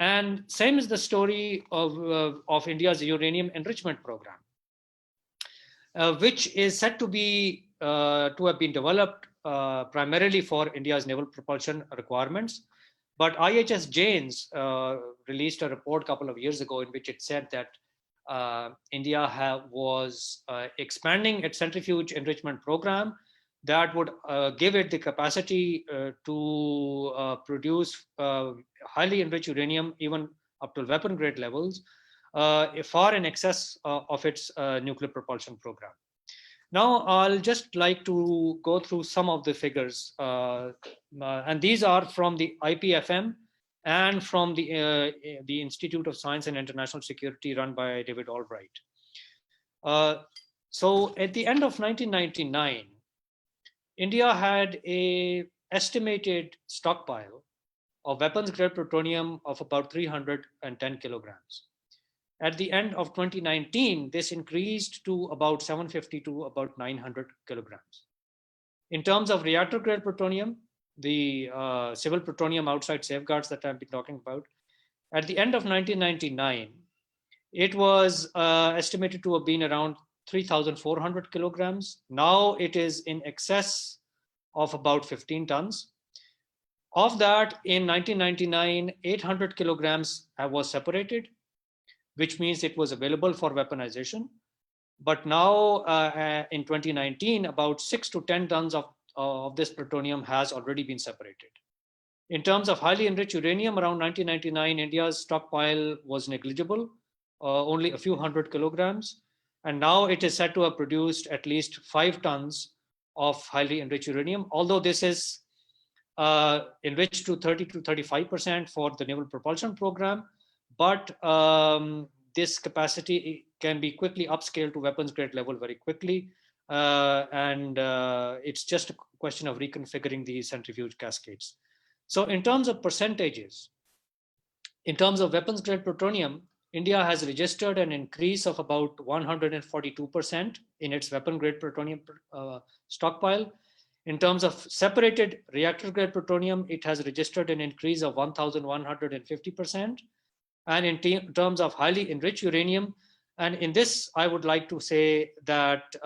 And same is the story of India's uranium enrichment program, which is said to have been developed primarily for India's naval propulsion requirements. But IHS Janes released a report a couple of years ago in which it said that India was expanding its centrifuge enrichment program that would give it the capacity to produce highly enriched uranium, even up to weapon grade levels, far in excess of its nuclear propulsion program. Now, I'll just like to go through some of the figures, and these are from the IPFM and from the Institute of Science and International Security run by David Albright. So at the end of 1999, India had an estimated stockpile of weapons grade plutonium of about 310 kilograms. At the end of 2019, this increased to about 750 to about 900 kilograms. In terms of reactor grade plutonium, the civil plutonium outside safeguards that I've been talking about, at the end of 1999, it was estimated to have been around 3,400 kilograms. Now it is in excess of about 15 tons. Of that, in 1999, 800 kilograms was separated, which means it was available for weaponization. But now in 2019, about 6 to 10 tons of this plutonium has already been separated. In terms of highly enriched uranium, around 1999, India's stockpile was negligible, only a few hundred kilograms. And now it is said to have produced at least 5 tons of highly enriched uranium, although this is enriched to 30 to 35% for the naval propulsion program. But this capacity can be quickly upscaled to weapons grade level very quickly. And it's just a question of reconfiguring the centrifuge cascades. So in terms of percentages, in terms of weapons grade plutonium, India has registered an increase of about 142% in its weapon grade plutonium stockpile. In terms of separated reactor grade plutonium, it has registered an increase of 1,150%. And in terms of highly enriched uranium, and in this, I would like to say that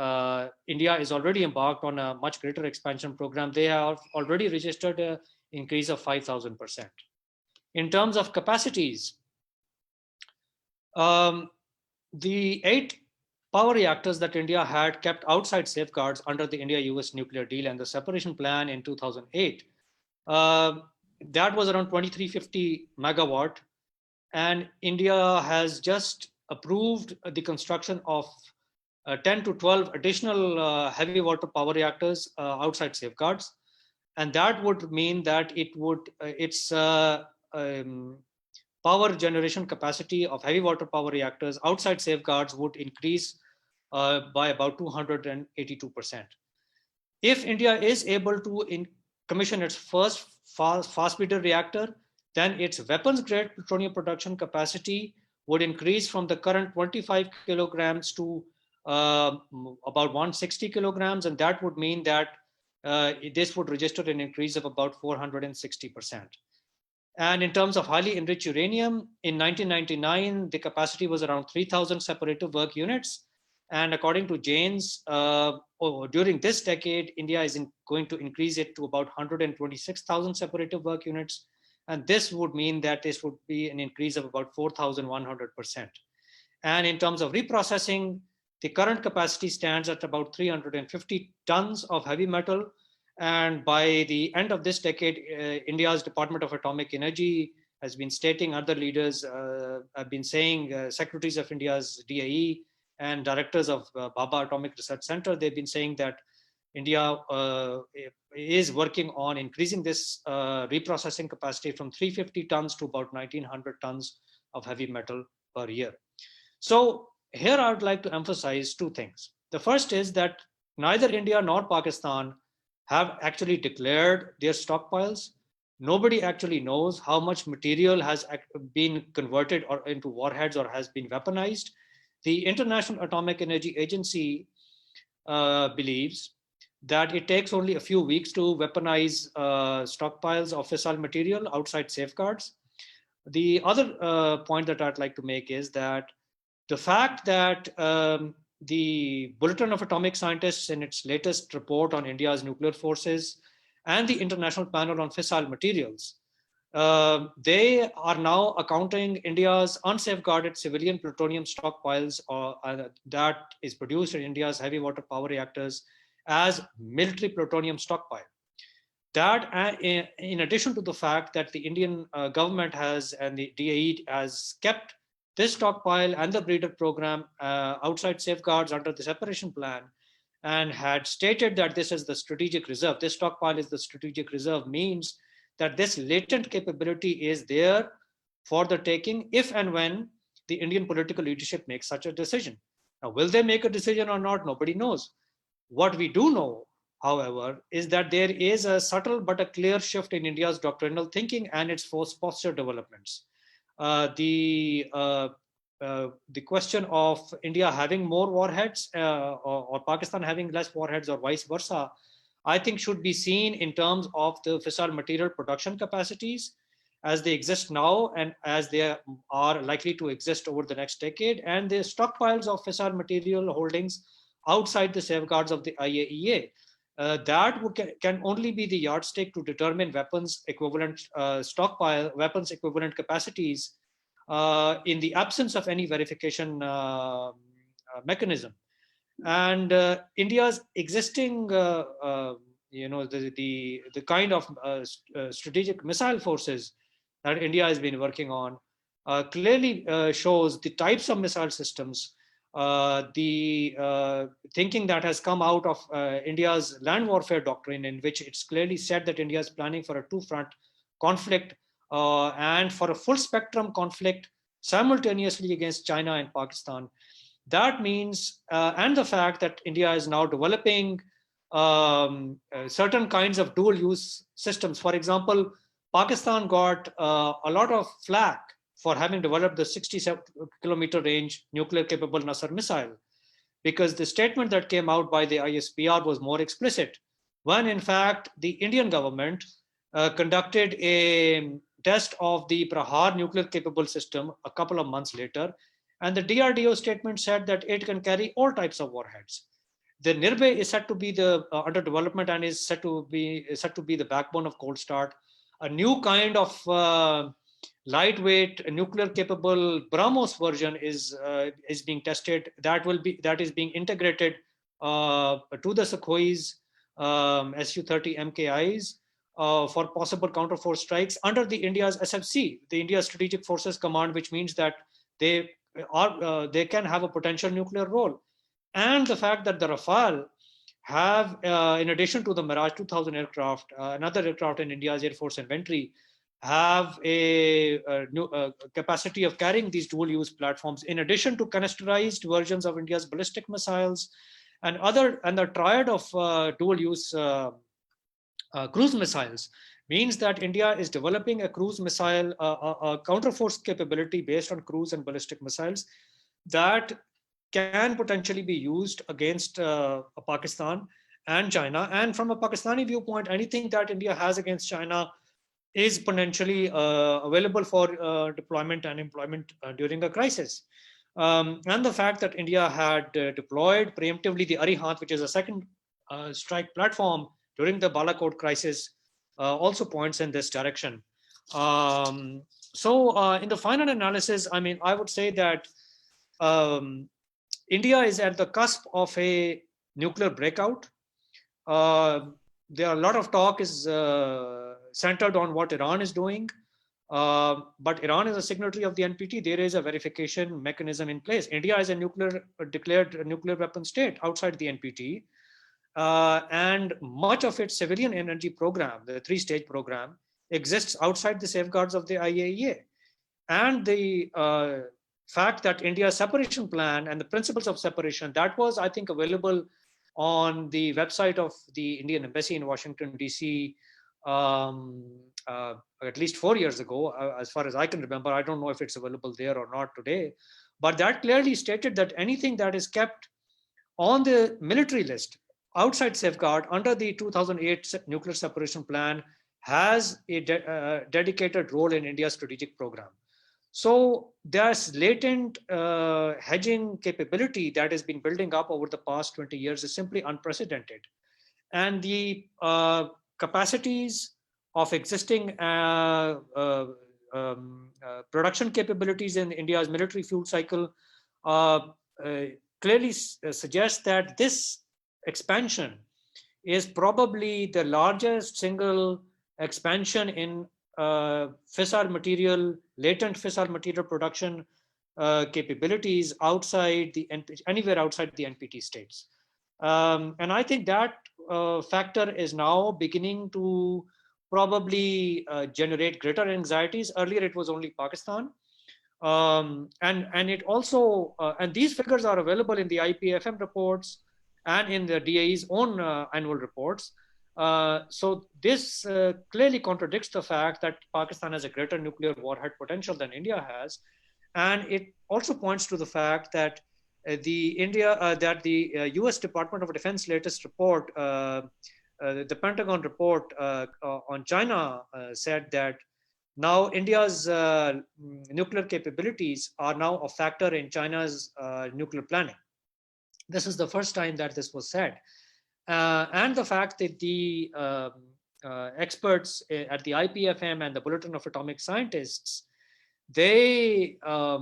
India is already embarked on a much greater expansion program. They have already registered an increase of 5,000%. In terms of capacities, the 8 power reactors that India had kept outside safeguards under the India-US nuclear deal and the separation plan in 2008, that was around 2350 megawatt. And India has just approved the construction of 10 to 12 additional heavy water power reactors outside safeguards. And that would mean that its power generation capacity of heavy water power reactors outside safeguards would increase by about 282%. If India is able to commission its first fast breeder reactor, then its weapons grade plutonium production capacity would increase from the current 25 kilograms to about 160 kilograms. And that would mean that this would register an increase of about 460%. And in terms of highly enriched uranium, in 1999, the capacity was around 3,000 separative work units. And according to Janes, during this decade, India is going to increase it to about 126,000 separative work units. And this would mean that this would be an increase of about 4,100%. And in terms of reprocessing, the current capacity stands at about 350 tons of heavy metal. And by the end of this decade, India's Department of Atomic Energy has been stating, other leaders have been saying, secretaries of India's DAE and directors of Bhabha Atomic Research Center, they've been saying that India is working on increasing this reprocessing capacity from 350 tons to about 1900 tons of heavy metal per year. So here I would like to emphasize two things. The first is that neither India nor Pakistan have actually declared their stockpiles. Nobody actually knows how much material has been converted or into warheads or has been weaponized. The International Atomic Energy Agency believes that it takes only a few weeks to weaponize stockpiles of fissile material outside safeguards. The other point that I'd like to make is that the fact that the Bulletin of Atomic Scientists, in its latest report on India's nuclear forces, and the International Panel on Fissile Materials, they are now accounting India's unsafeguarded civilian plutonium stockpiles that is produced in India's heavy water power reactors as military plutonium stockpile. That, in addition to the fact that the Indian government has and the DAE has kept this stockpile and the breeder program outside safeguards under the separation plan, and had stated that this is the strategic reserve. This stockpile is the strategic reserve, means that this latent capability is there for the taking if and when the Indian political leadership makes such a decision. Now, will they make a decision or not? Nobody knows. What we do know, however, is that there is a subtle but a clear shift in India's doctrinal thinking and its force posture developments. The question of India having more warheads or Pakistan having less warheads or vice versa, I think should be seen in terms of the fissile material production capacities as they exist now and as they are likely to exist over the next decade, and the stockpiles of fissile material holdings outside the safeguards of the IAEA. That can only be the yardstick to determine weapons equivalent weapons equivalent capacities in the absence of any verification mechanism. And India's existing, the kind of strategic missile forces that India has been working on clearly shows the types of missile systems, the thinking that has come out of India's land warfare doctrine, in which it's clearly said that India is planning for a two-front conflict and for a full spectrum conflict simultaneously against China and Pakistan. That means, and the fact that India is now developing certain kinds of dual use systems. For example, Pakistan got a lot of flack for having developed the 60-kilometer range nuclear capable Nasr missile, because the statement that came out by the ISPR was more explicit, when in fact the Indian government conducted a test of the Prahar nuclear capable system a couple of months later, and the DRDO statement said that it can carry all types of warheads. The Nirbhay is said to be under development and is said to be the backbone of Cold Start. A new kind of lightweight nuclear capable BrahMos version is being tested. That is being integrated to the Sukhoi's Su-30 MKIs for possible counterforce strikes under the India's SFC, the India Strategic Forces Command, which means that they can have a potential nuclear role. And the fact that the Rafale have, in addition to the Mirage 2000 aircraft, another aircraft in India's Air Force inventory, have a capacity of carrying these dual-use platforms, in addition to canisterized versions of India's ballistic missiles and the triad of dual-use cruise missiles, means that India is developing a cruise missile, a counterforce capability based on cruise and ballistic missiles that can potentially be used against Pakistan and China. And from a Pakistani viewpoint, anything that India has against China is potentially available for deployment and employment during a crisis. And the fact that India had deployed preemptively the Arihant, which is a second strike platform during the Balakot crisis, also points in this direction. So in the final analysis, I mean, I would say that India is at the cusp of a nuclear breakout. There are a lot of talk is centered on what Iran is doing. But Iran is a signatory of the NPT. There is a verification mechanism in place. India is a declared nuclear weapon state outside the NPT. And much of its civilian energy program, the three-stage program, exists outside the safeguards of the IAEA. And the fact that India's separation plan and the principles of separation, that was, I think, available on the website of the Indian Embassy in Washington, D.C., at least 4 years ago, as far as I can remember. I don't know if it's available there or not today, but that clearly stated that anything that is kept on the military list outside safeguard under the 2008 nuclear separation plan has a dedicated role in India's strategic program. So there's latent hedging capability that has been building up over the past 20 years is simply unprecedented. And the capacities of existing production capabilities in India's military fuel cycle clearly suggest that this expansion is probably the largest single expansion in fissile material, latent fissile material production capabilities outside the anywhere outside the NPT states. And I think that factor is now beginning to probably generate greater anxieties. Earlier, it was only Pakistan. And it also, and these figures are available in the IPFM reports and in the DAE's own annual reports. So this clearly contradicts the fact that Pakistan has a greater nuclear warhead potential than India has. And it also points to the fact that the US Department of Defense latest report, the Pentagon report on China said that now India's nuclear capabilities are now a factor in China's nuclear planning. This is the first time that this was said. And the fact that the experts at the IPFM and the Bulletin of Atomic Scientists, they are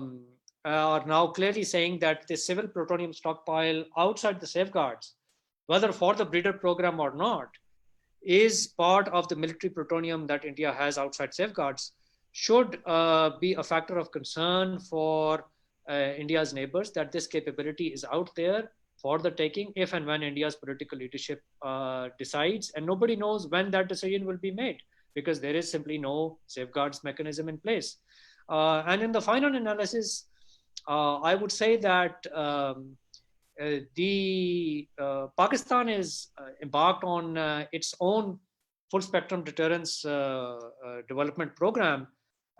now clearly saying that the civil plutonium stockpile outside the safeguards, whether for the breeder program or not, is part of the military plutonium that India has outside safeguards, should be a factor of concern for India's neighbors, that this capability is out there for the taking if and when India's political leadership decides. And nobody knows when that decision will be made, because there is simply no safeguards mechanism in place. And in the final analysis, I would say that Pakistan is embarked on its own full spectrum deterrence development program.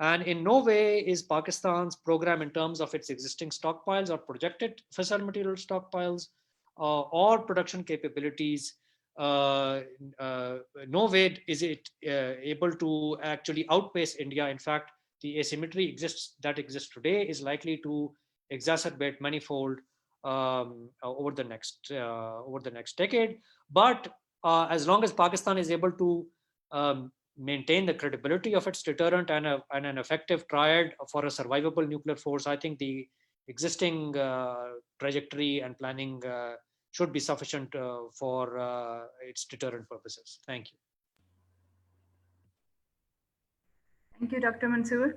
And in no way is Pakistan's program in terms of its existing stockpiles or projected fissile material stockpiles or production capabilities, no way is it able to actually outpace India. In fact, the asymmetry that exists today is likely to exacerbate manifold over the next decade. But as long as Pakistan is able to maintain the credibility of its deterrent and an effective triad for a survivable nuclear force, I think the existing trajectory and planning should be sufficient for its deterrent purposes. Thank you. Thank you, Dr. Mansoor.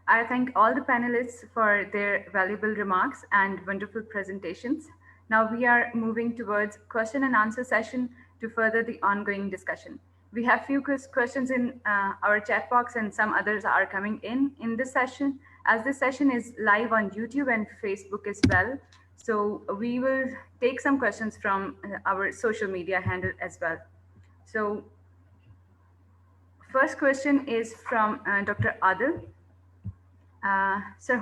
I thank all the panelists for their valuable remarks and wonderful presentations. Now we are moving towards question and answer session to further the ongoing discussion. We have few questions in our chat box and some others are coming in this session. As this session is live on YouTube and Facebook as well, so we will take some questions from our social media handle as well. So first question is from Dr. Adil. Sir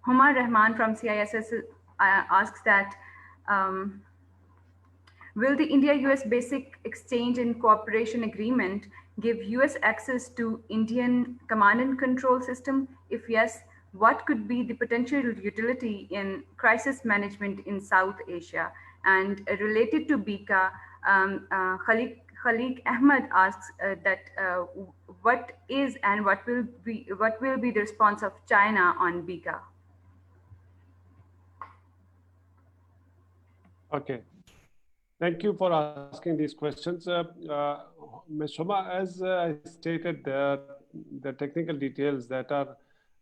Humar Rahman from CISS asks that Will the India-US Basic Exchange and Cooperation Agreement give US access to Indian command and control system? If yes, what could be the potential utility in crisis management in South Asia? And related to BICA, Khalik Ahmed asks what is and what will be the response of China on BICA? Okay. Thank you for asking these questions. Ms. Shoma, as I stated, the technical details that are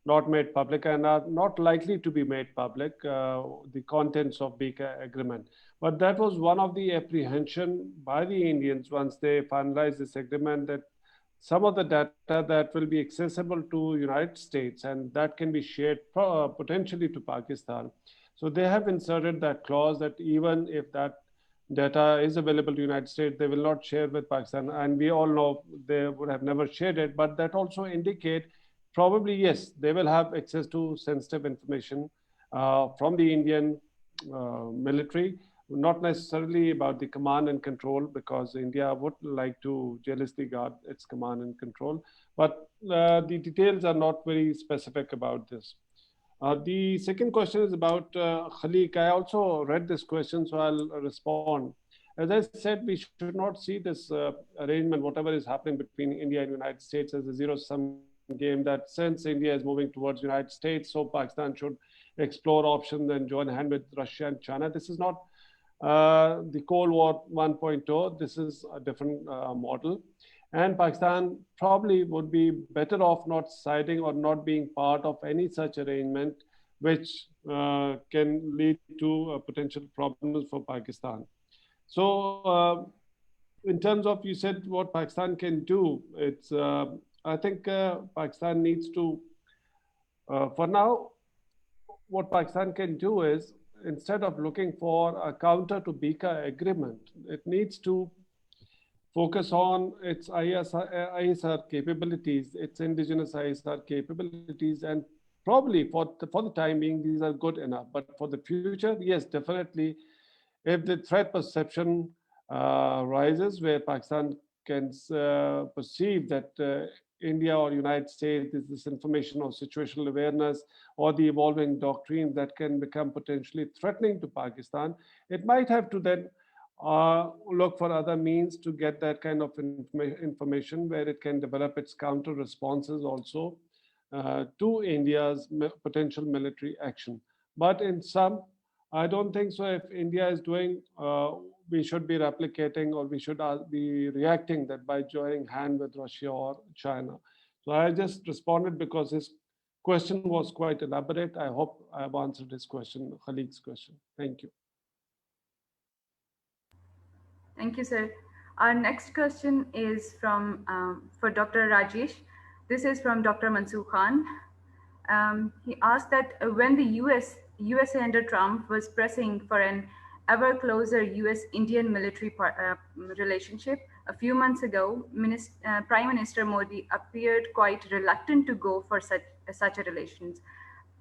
not made public and are not likely to be made public, the contents of BICA agreement. But that was one of the apprehension by the Indians once they finalized this agreement, that some of the data that will be accessible to United States and that can be shared potentially to Pakistan. So they have inserted that clause that even if that data is available to United States, they will not share with Pakistan. And we all know they would have never shared it, but that also indicate probably, yes, they will have access to sensitive information from the Indian military, not necessarily about the command and control, because India would like to jealously guard its command and control, but the details are not very specific about this. The second question is about Khalik. I also read this question, so I'll respond. As I said, we should not see this arrangement, whatever is happening between India and United States, as a zero-sum game, that since India is moving towards United States, so Pakistan should explore options and join hand with Russia and China. This is not the Cold War 1.0. This is a different model. And Pakistan probably would be better off not siding or not being part of any such arrangement, which can lead to potential problems for Pakistan. So in terms of, you said what Pakistan can do, it's, I think Pakistan needs to, for now, what Pakistan can do is, instead of looking for a counter to BICA agreement, it needs to focus on its ISR capabilities, its indigenous ISR capabilities, and probably for the time being, these are good enough. But for the future, yes, definitely, if the threat perception rises, where Pakistan can perceive that India or United States is this information or situational awareness or the evolving doctrine that can become potentially threatening to Pakistan, it might have to then look for other means to get that kind of information where it can develop its counter responses also to India's potential military action. But in some, I don't think so. If India is doing, we should be replicating, or we should be reacting that by joining hand with Russia or China. So I just responded because his question was quite elaborate. I hope I have answered his question, Khalik's question. Thank you. Thank you, sir. Our next question is from for Dr. Rajesh. This is from Dr. Mansoor Khan. He asked that when the USA under Trump was pressing for an ever closer US-Indian military relationship, a few months ago, Prime Minister Modi appeared quite reluctant to go for such a relations.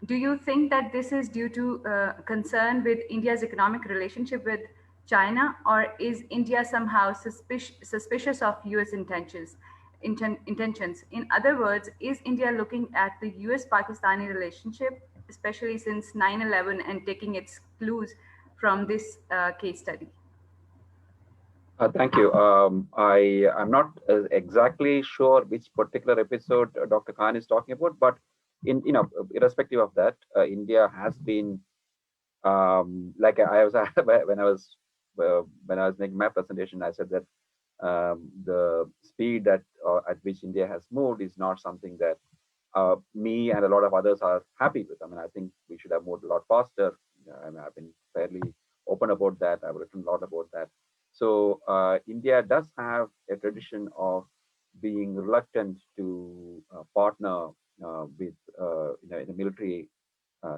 Do you think that this is due to concern with India's economic relationship with China, or is India somehow suspicious of US intentions? In other words, is India looking at the US-Pakistani relationship, especially since 9/11, and taking its clues from this case study? Thank you. I'm not exactly sure which particular episode Dr. Khan is talking about, but irrespective of that, India has been like I was when I was making my presentation, I said that the speed at which India has moved is not something that me and a lot of others are happy with. I mean, I think we should have moved a lot faster. I mean, I've been fairly open about that. I've written a lot about that. So India does have a tradition of being reluctant to partner with, in a military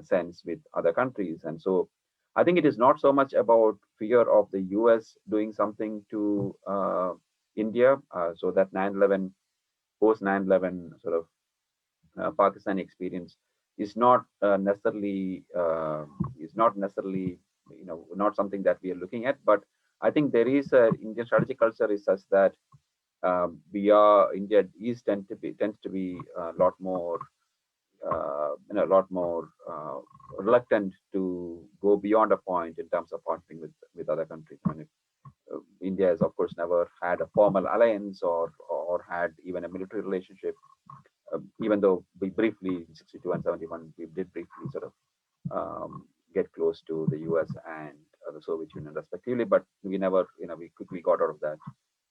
sense with other countries. And so I think it is not so much about fear of the US doing something to India, so that 9/11, post 9/11 sort of Pakistani experience is not necessarily not something that we are looking at, but I think there is a Indian strategic culture is such that India is tends to be a lot more a lot more reluctant to go beyond a point in terms of partnering with other countries. I mean, India has of course never had a formal alliance or had even a military relationship, even though we briefly in 62 and 71 we did briefly sort of get close to the US and the Soviet Union respectively, but we never, we quickly got out of that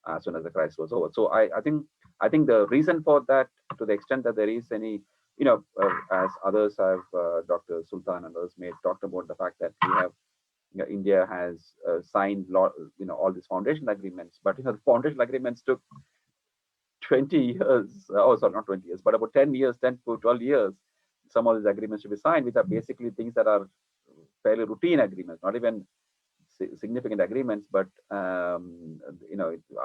as soon as the crisis was over. So I think the reason for that, to the extent that there is any, as others have, Dr. Sultan and others may talked about the fact that we have, India has signed all these foundational agreements, but the foundational agreements took 20 years, oh sorry, not 20 years, but about 10 years, 10 to 12 years, some of these agreements to be signed, which are basically things that are fairly routine agreements, not even significant agreements, but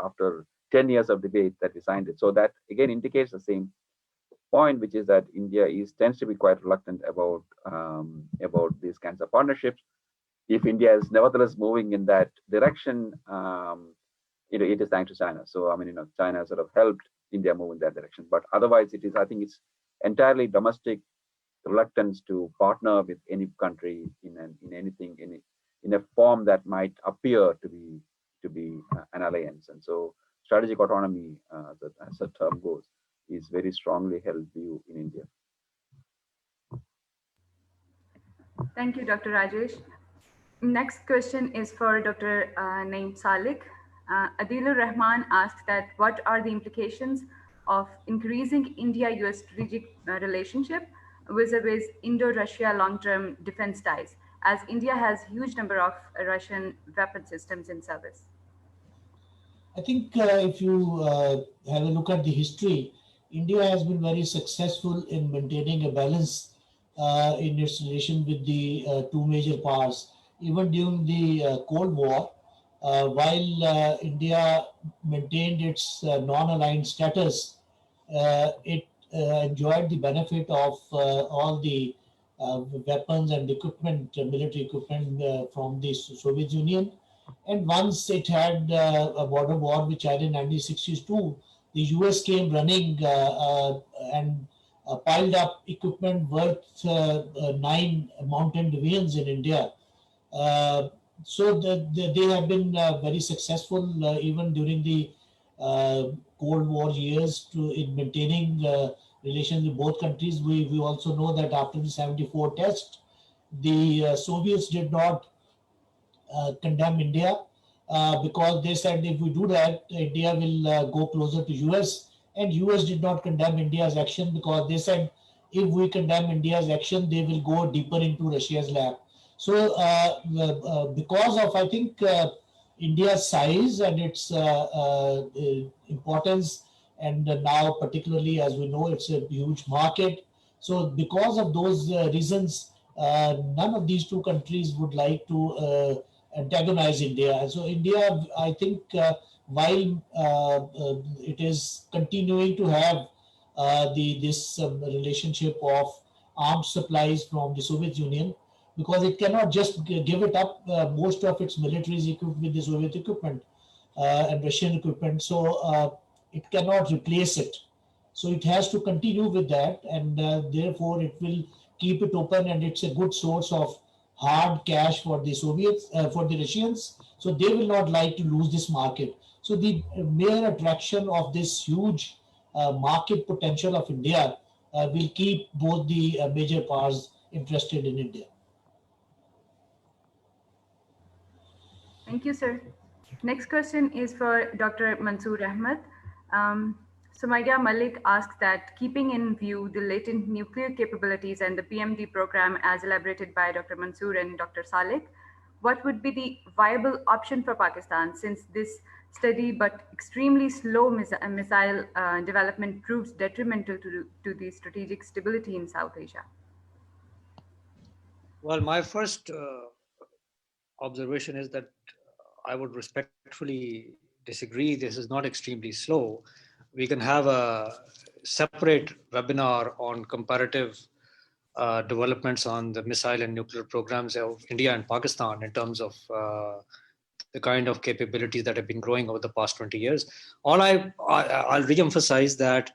after 10 years of debate that we signed it. So that again indicates the same point, which is that India tends to be quite reluctant about these kinds of partnerships. If India is nevertheless moving in that direction, it is thanks to China. So I mean, China sort of helped India move in that direction. But otherwise, I think it's entirely domestic reluctance to partner with any country in anything in a form that might appear to be an alliance. And so strategic autonomy, as the term goes, is very strongly held view in India. Thank you, Dr. Rajesh. Next question is for Dr. Naeem Salik. Adilur Rahman asks that what are the implications of increasing India-US strategic relationship vis-a-vis Indo-Russia long-term defense ties, as India has huge number of Russian weapon systems in service? I think if you have a look at the history, India has been very successful in maintaining a balance in its relation with the two major powers. Even during the Cold War, while India maintained its non-aligned status, it enjoyed the benefit of all the weapons and equipment, military equipment from the Soviet Union. And once it had a border war with China in 1962, the US came running and piled up equipment worth 9 mountain divisions in India. So they have been very successful even during the Cold War years in maintaining relations with both countries. We also know that after the 74 test, the Soviets did not condemn India because they said if we do that, India will go closer to US. And US did not condemn India's action because they said if we condemn India's action, they will go deeper into Russia's lap. So because of, I think, India's size and its importance, and now particularly as we know, it's a huge market. So because of those reasons, none of these two countries would like to antagonize India. And so India, I think, while it is continuing to have this relationship of arms supplies from the Soviet Union, because it cannot just give it up. Most of its military is equipped with the Soviet equipment and Russian equipment, so it cannot replace it. So it has to continue with that, and therefore it will keep it open, and it's a good source of hard cash for the Soviets, for the Russians. So they will not like to lose this market. So the mere attraction of this huge market potential of India will keep both the major powers interested in India. Thank you, sir. Next question is for Dr. Mansoor Ahmed. Sumaida Malik asks that, keeping in view the latent nuclear capabilities and the PMD program as elaborated by Dr. Mansoor and Dr. Salik, what would be the viable option for Pakistan, since this steady but extremely slow missile development proves detrimental to the strategic stability in South Asia? Well, my first observation is that I would respectfully disagree. This is not extremely slow. We can have a separate webinar on comparative developments on the missile and nuclear programs of India and Pakistan in terms of the kind of capabilities that have been growing over the past 20 years. I'll re-emphasize that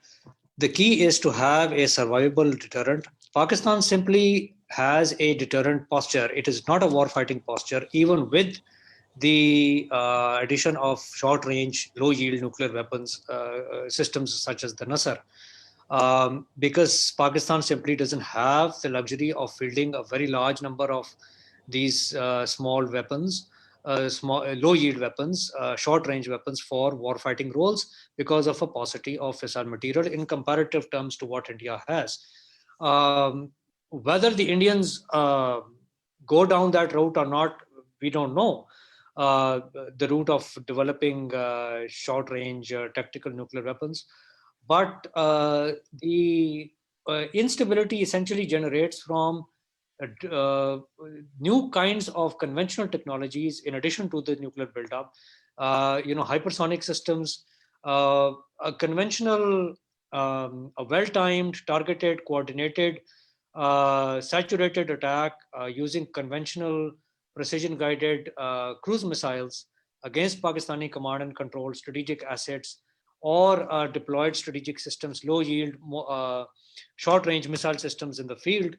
the key is to have a survivable deterrent. Pakistan simply has a deterrent posture. It is not a war-fighting posture, even with the addition of short-range, low-yield nuclear weapons systems such as the Nasr. Because Pakistan simply doesn't have the luxury of fielding a very large number of these small weapons, low yield weapons, short range weapons for warfighting roles because of a paucity of fissile material in comparative terms to what India has. Whether the Indians go down that route or not, we don't know. The route of developing short range tactical nuclear weapons. But the instability essentially generates from new kinds of conventional technologies in addition to the nuclear buildup. Hypersonic systems, a conventional, a well-timed, targeted, coordinated, saturated attack using conventional precision-guided cruise missiles against Pakistani command and control strategic assets or deployed strategic systems, low yield, short range missile systems in the field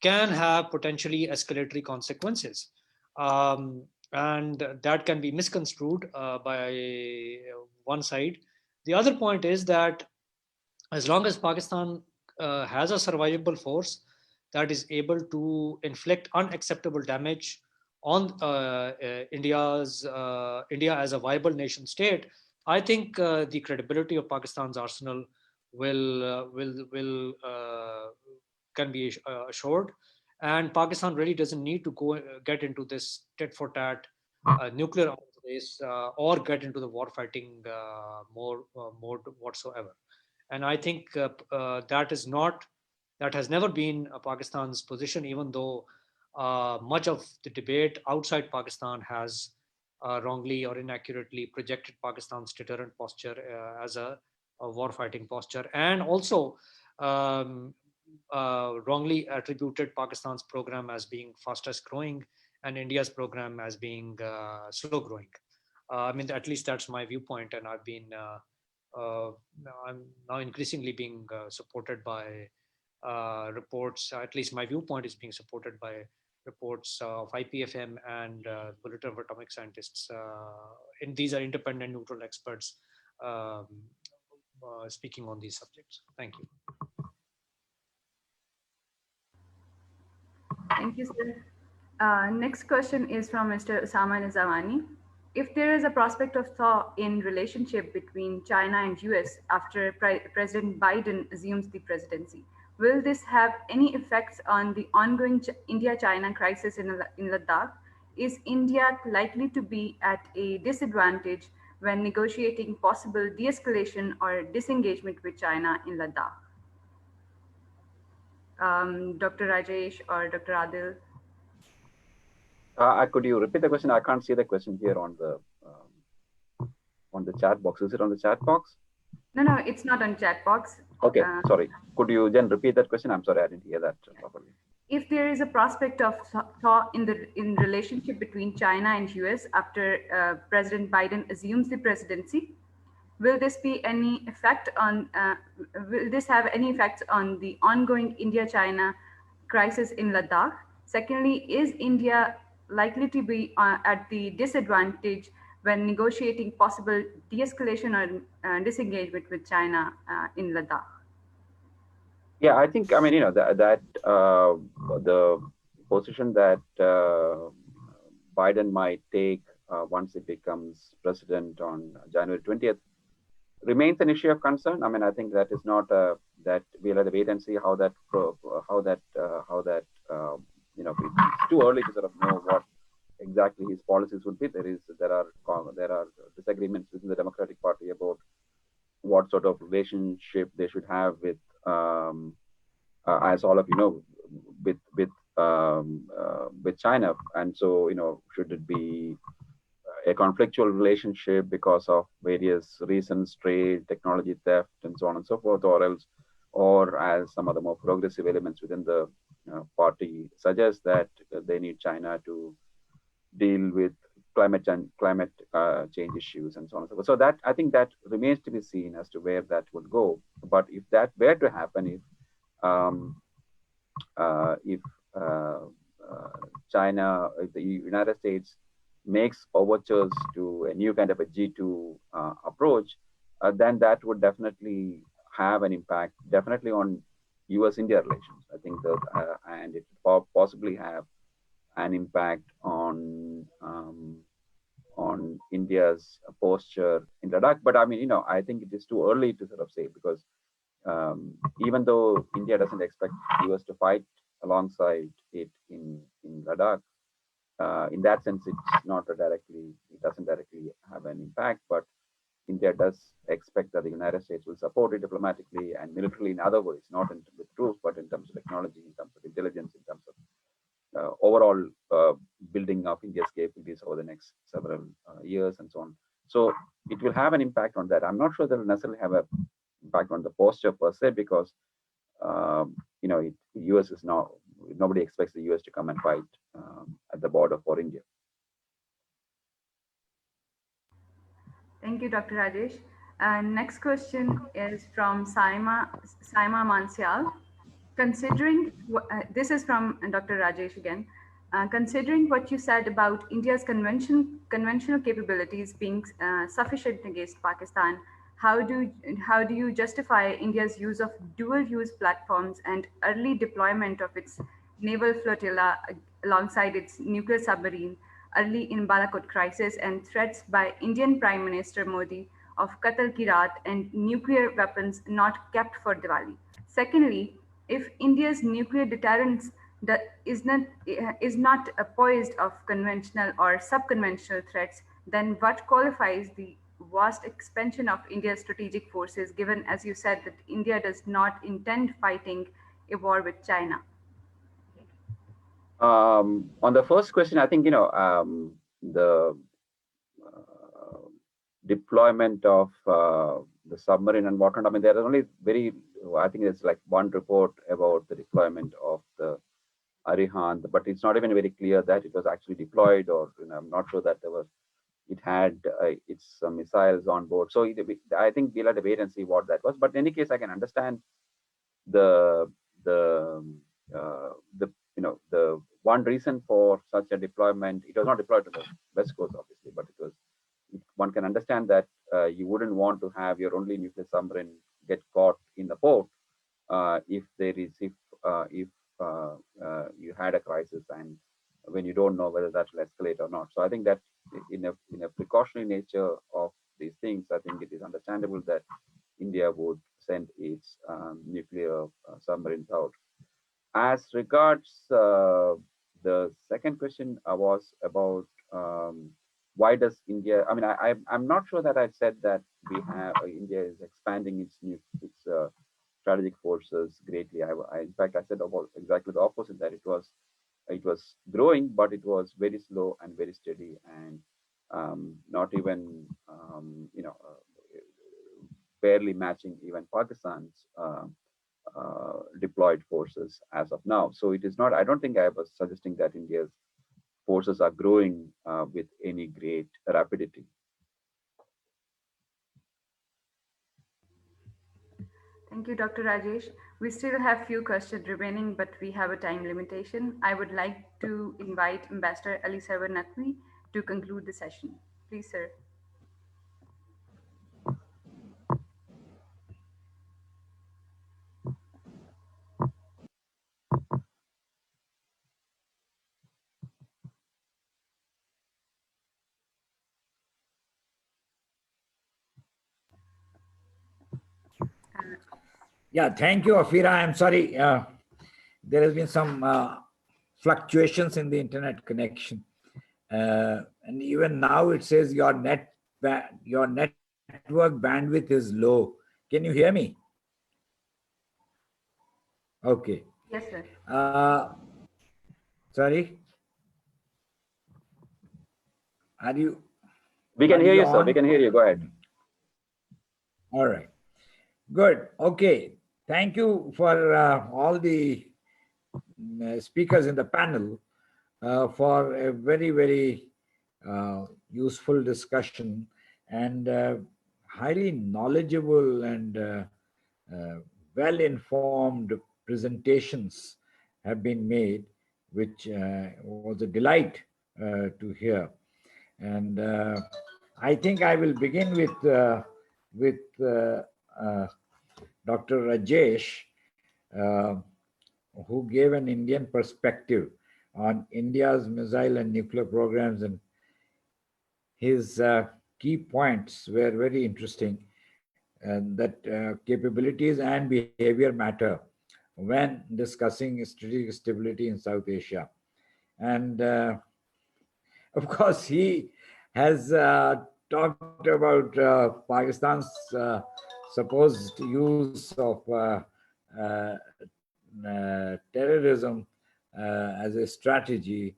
can have potentially escalatory consequences. And that can be misconstrued by one side. The other point is that as long as Pakistan has a survivable force that is able to inflict unacceptable damage on India as a viable nation state, I think the credibility of Pakistan's arsenal will can be assured, and Pakistan really doesn't need to go get into this tit for tat nuclear arms race or get into the war fighting mode whatsoever. And I think that has never been Pakistan's position, even though much of the debate outside Pakistan has wrongly or inaccurately projected Pakistan's deterrent posture as a war-fighting posture, and also wrongly attributed Pakistan's program as being fastest growing and India's program as being slow growing. I mean, at least that's my viewpoint, and I'm now increasingly being supported by reports. At least my viewpoint is being supported by reports of IPFM and Bulletin of Atomic Scientists. And these are independent, neutral experts speaking on these subjects. Thank you. Thank you, sir. Next question is from Mr. Usama Nizamani. If there is a prospect of thaw in relationship between China and US after President Biden assumes the presidency, will this have any effects on the ongoing India-China crisis in Ladakh? Is India likely to be at a disadvantage when negotiating possible de-escalation or disengagement with China in Ladakh? Dr. Rajesh or Dr. Adil? Could you repeat the question? I can't see the question here on the chat box. Is it on the chat box? No, it's not on chat box. Okay, sorry. Could you then repeat that question? I'm sorry, I didn't hear that properly. If there is a prospect of thaw in relationship between China and US after President Biden assumes the presidency, will this be any effect on? Will this have any effects on the ongoing India-China crisis in Ladakh? Secondly, is India likely to be at the disadvantage when negotiating possible de-escalation or disengagement with China in Ladakh? Yeah, I think, I mean, the position that Biden might take once he becomes president on January 20th remains an issue of concern. I mean, I think that is not that we'll have to wait and see how that it's too early to sort of know what exactly his policies would be. There are disagreements within the Democratic Party about what sort of relationship they should have with, as all of you know, with China. And so, should it be a conflictual relationship because of various reasons, trade, technology theft, and so on and so forth, or as some of the more progressive elements within the party suggest that they need China to deal with climate change issues and so on and so forth. So that, I think that remains to be seen as to where that would go. But if that were to happen, um, if China, if the United States makes overtures to a new kind of a G2 approach, then that would definitely have an impact, definitely on U.S.-India relations. I think that, and it will possibly have an impact on India's posture in Ladakh. But I mean, I think it is too early to sort of say, because even though India doesn't expect US to fight alongside it in Ladakh, in that sense, it doesn't directly have an impact, but India does expect that the United States will support it diplomatically and militarily in other ways, not with troops, but in terms of technology, in terms of intelligence, in terms of overall building of India's capabilities over the next several years and so on. So it will have an impact on that. I'm not sure that it will necessarily have an impact on the posture per se, because US is now, nobody expects the US to come and fight at the border for India. Thank you, Dr. Rajesh. Next question is from Saima Mansyal. This is from Dr. Rajesh again. Considering what you said about India's conventional capabilities being sufficient against Pakistan, how do you justify India's use of dual-use platforms and early deployment of its naval flotilla alongside its nuclear submarine early in Balakot crisis and threats by Indian Prime Minister Modi of Qatl ki Raat and nuclear weapons not kept for Diwali? Secondly, if India's nuclear deterrence is not poised of conventional or subconventional threats, then what qualifies the vast expansion of India's strategic forces, given, as you said, that India does not intend fighting a war with China? On the first question, I think, the deployment of the submarine and whatnot, I mean, there is only I think it's like one report about the deployment of the Arihant, but it's not even very clear that it was actually deployed, or I'm not sure that it had its missiles on board. So I think we'll have to wait and see what that was. But in any case, I can understand the one reason for such a deployment. It was not deployed to the West Coast, obviously, but one can understand that you wouldn't want to have your only nuclear submarine get caught in the port if you had a crisis, and when you don't know whether that will escalate or not. So I think that in a precautionary nature of these things, I think it is understandable that India would send its nuclear submarines out. As regards the second question was about why does India? I mean, I'm not sure that I said that India is expanding its strategic forces greatly. In fact, I said about exactly the opposite, that it was growing, but it was very slow and very steady, and not even barely matching even Pakistan's deployed forces as of now. So it is not. I don't think I was suggesting that India's forces are growing with any great rapidity. Thank you, Dr. Rajesh. We still have few questions remaining, but we have a time limitation. I would like to invite Ambassador Ali Sarwar Naqvi to conclude the session. Please, sir. Yeah, thank you, Afira. I'm sorry. There has been some fluctuations in the internet connection. And even now it says your network bandwidth is low. Can you hear me? Okay. Yes, sir. Sorry. Are you? We can hear you, sir. We can hear you. Go ahead. All right. Good. Okay. Thank you for all the speakers in the panel for a very, very useful discussion and highly knowledgeable and uh, well informed presentations have been made, which was a delight to hear. And I think I will begin with uh, Dr. Rajesh, uh, who gave an Indian perspective on India's missile and nuclear programs, and his key points were very interesting, and that capabilities and behavior matter when discussing strategic stability in South Asia. And of course, he has talked about Pakistan's supposed use of terrorism as a strategy,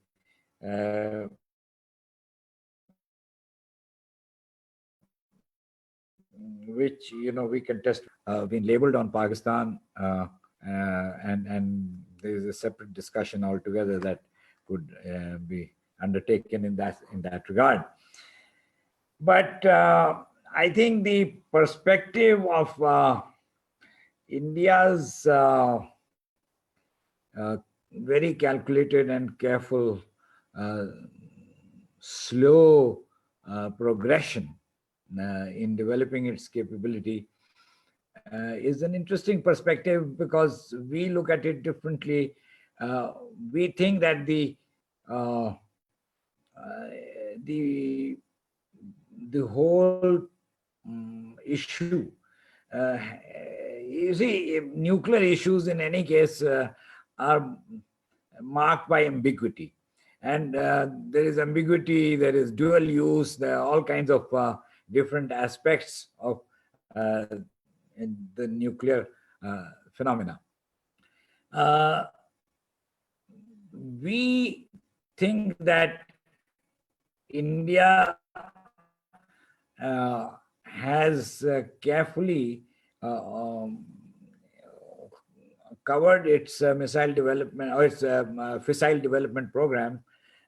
which we can test. Been labeled on Pakistan, and there is a separate discussion altogether that could be undertaken in that regard. But I think the perspective of India's uh, very calculated and careful, uh, slow progression in developing its capability is an interesting perspective, because we look at it differently. We think that uh, the the whole issue. Uh, you see, nuclear issues in any case are marked by ambiguity. And there is ambiguity, there is dual use, there are all kinds of different aspects of the nuclear phenomena. Uh, we think that India has carefully covered its missile development or its fissile development program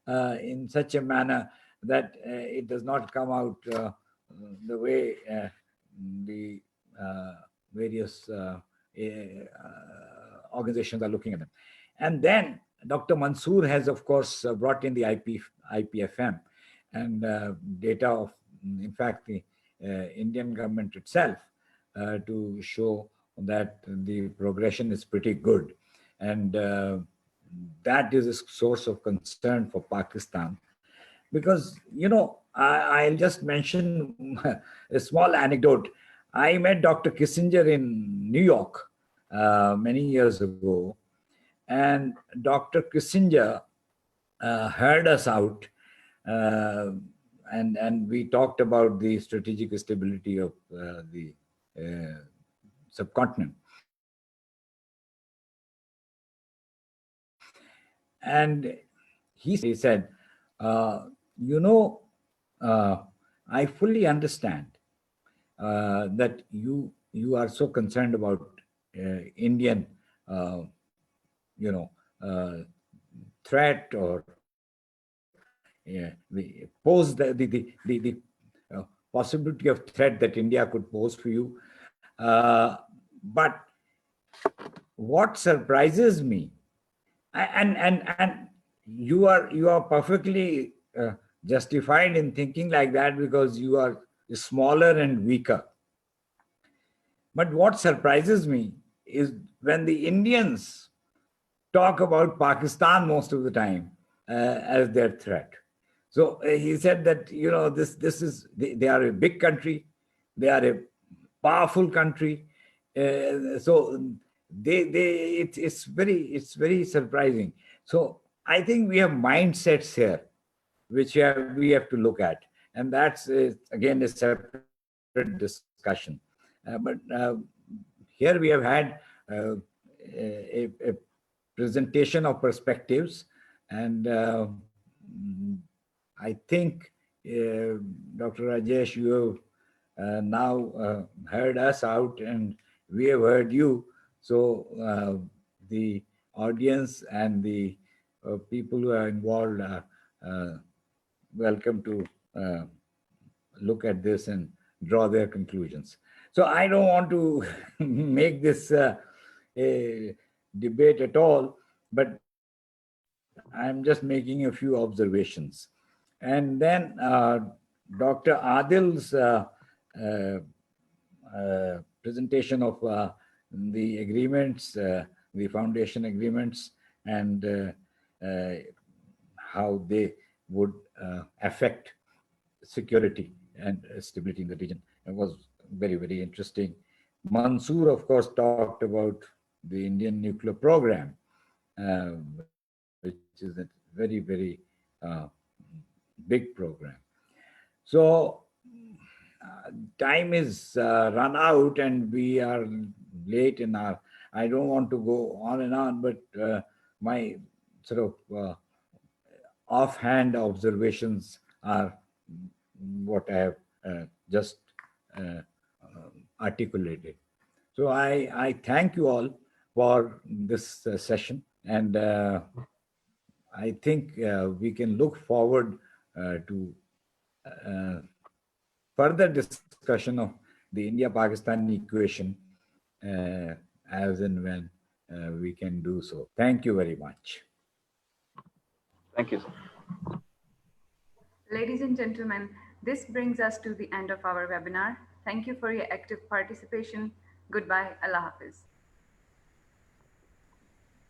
in such a manner that it does not come out the way the various organizations are looking at them. And then Dr. Mansoor has, of course, brought in the IPFM and data of, in fact, the Indian government itself to show that the progression is pretty good. And that is a source of concern for Pakistan. Because, I'll just mention a small anecdote. I met Dr. Kissinger in New York many years ago, and Dr. Kissinger heard us out, uh, and we talked about the strategic stability of the subcontinent. And he said, you know, uh, I fully understand that you are so concerned about Indian, uh, you know, uh, threat, or the possibility of threat that India could pose for you. But what surprises me, and you are perfectly justified in thinking like that, because you are smaller and weaker. But what surprises me is when the Indians talk about Pakistan most of the time as their threat. So he said that this is they are a big country, they are a powerful country, so it's very surprising. So I think we have mindsets here which we have to look at, and that's again a separate discussion. But here we have had a presentation of perspectives, and I think, Dr. Rajesh, you have now heard us out, and we have heard you. So the audience and the people who are involved welcome to look at this and draw their conclusions. So I don't want to make this a debate at all, but I'm just making a few observations. And then Dr. Adil's uh, presentation of the agreements, the foundation agreements, and how they would affect security and stability in the region. It was very, very interesting. Mansoor, of course, talked about the Indian nuclear program, which is a very, very big program. So time is run out and we are late in our, I don't want to go on and on, but my sort of offhand observations are what I have just uh, articulated. So I thank you all for this session, and I think we can look forward to uh, further discussion of the India-Pakistan equation as and when we can do so. Thank you very much. Thank you, sir. Ladies and gentlemen, this brings us to the end of our webinar. Thank you for your active participation. Goodbye. Allah Hafiz.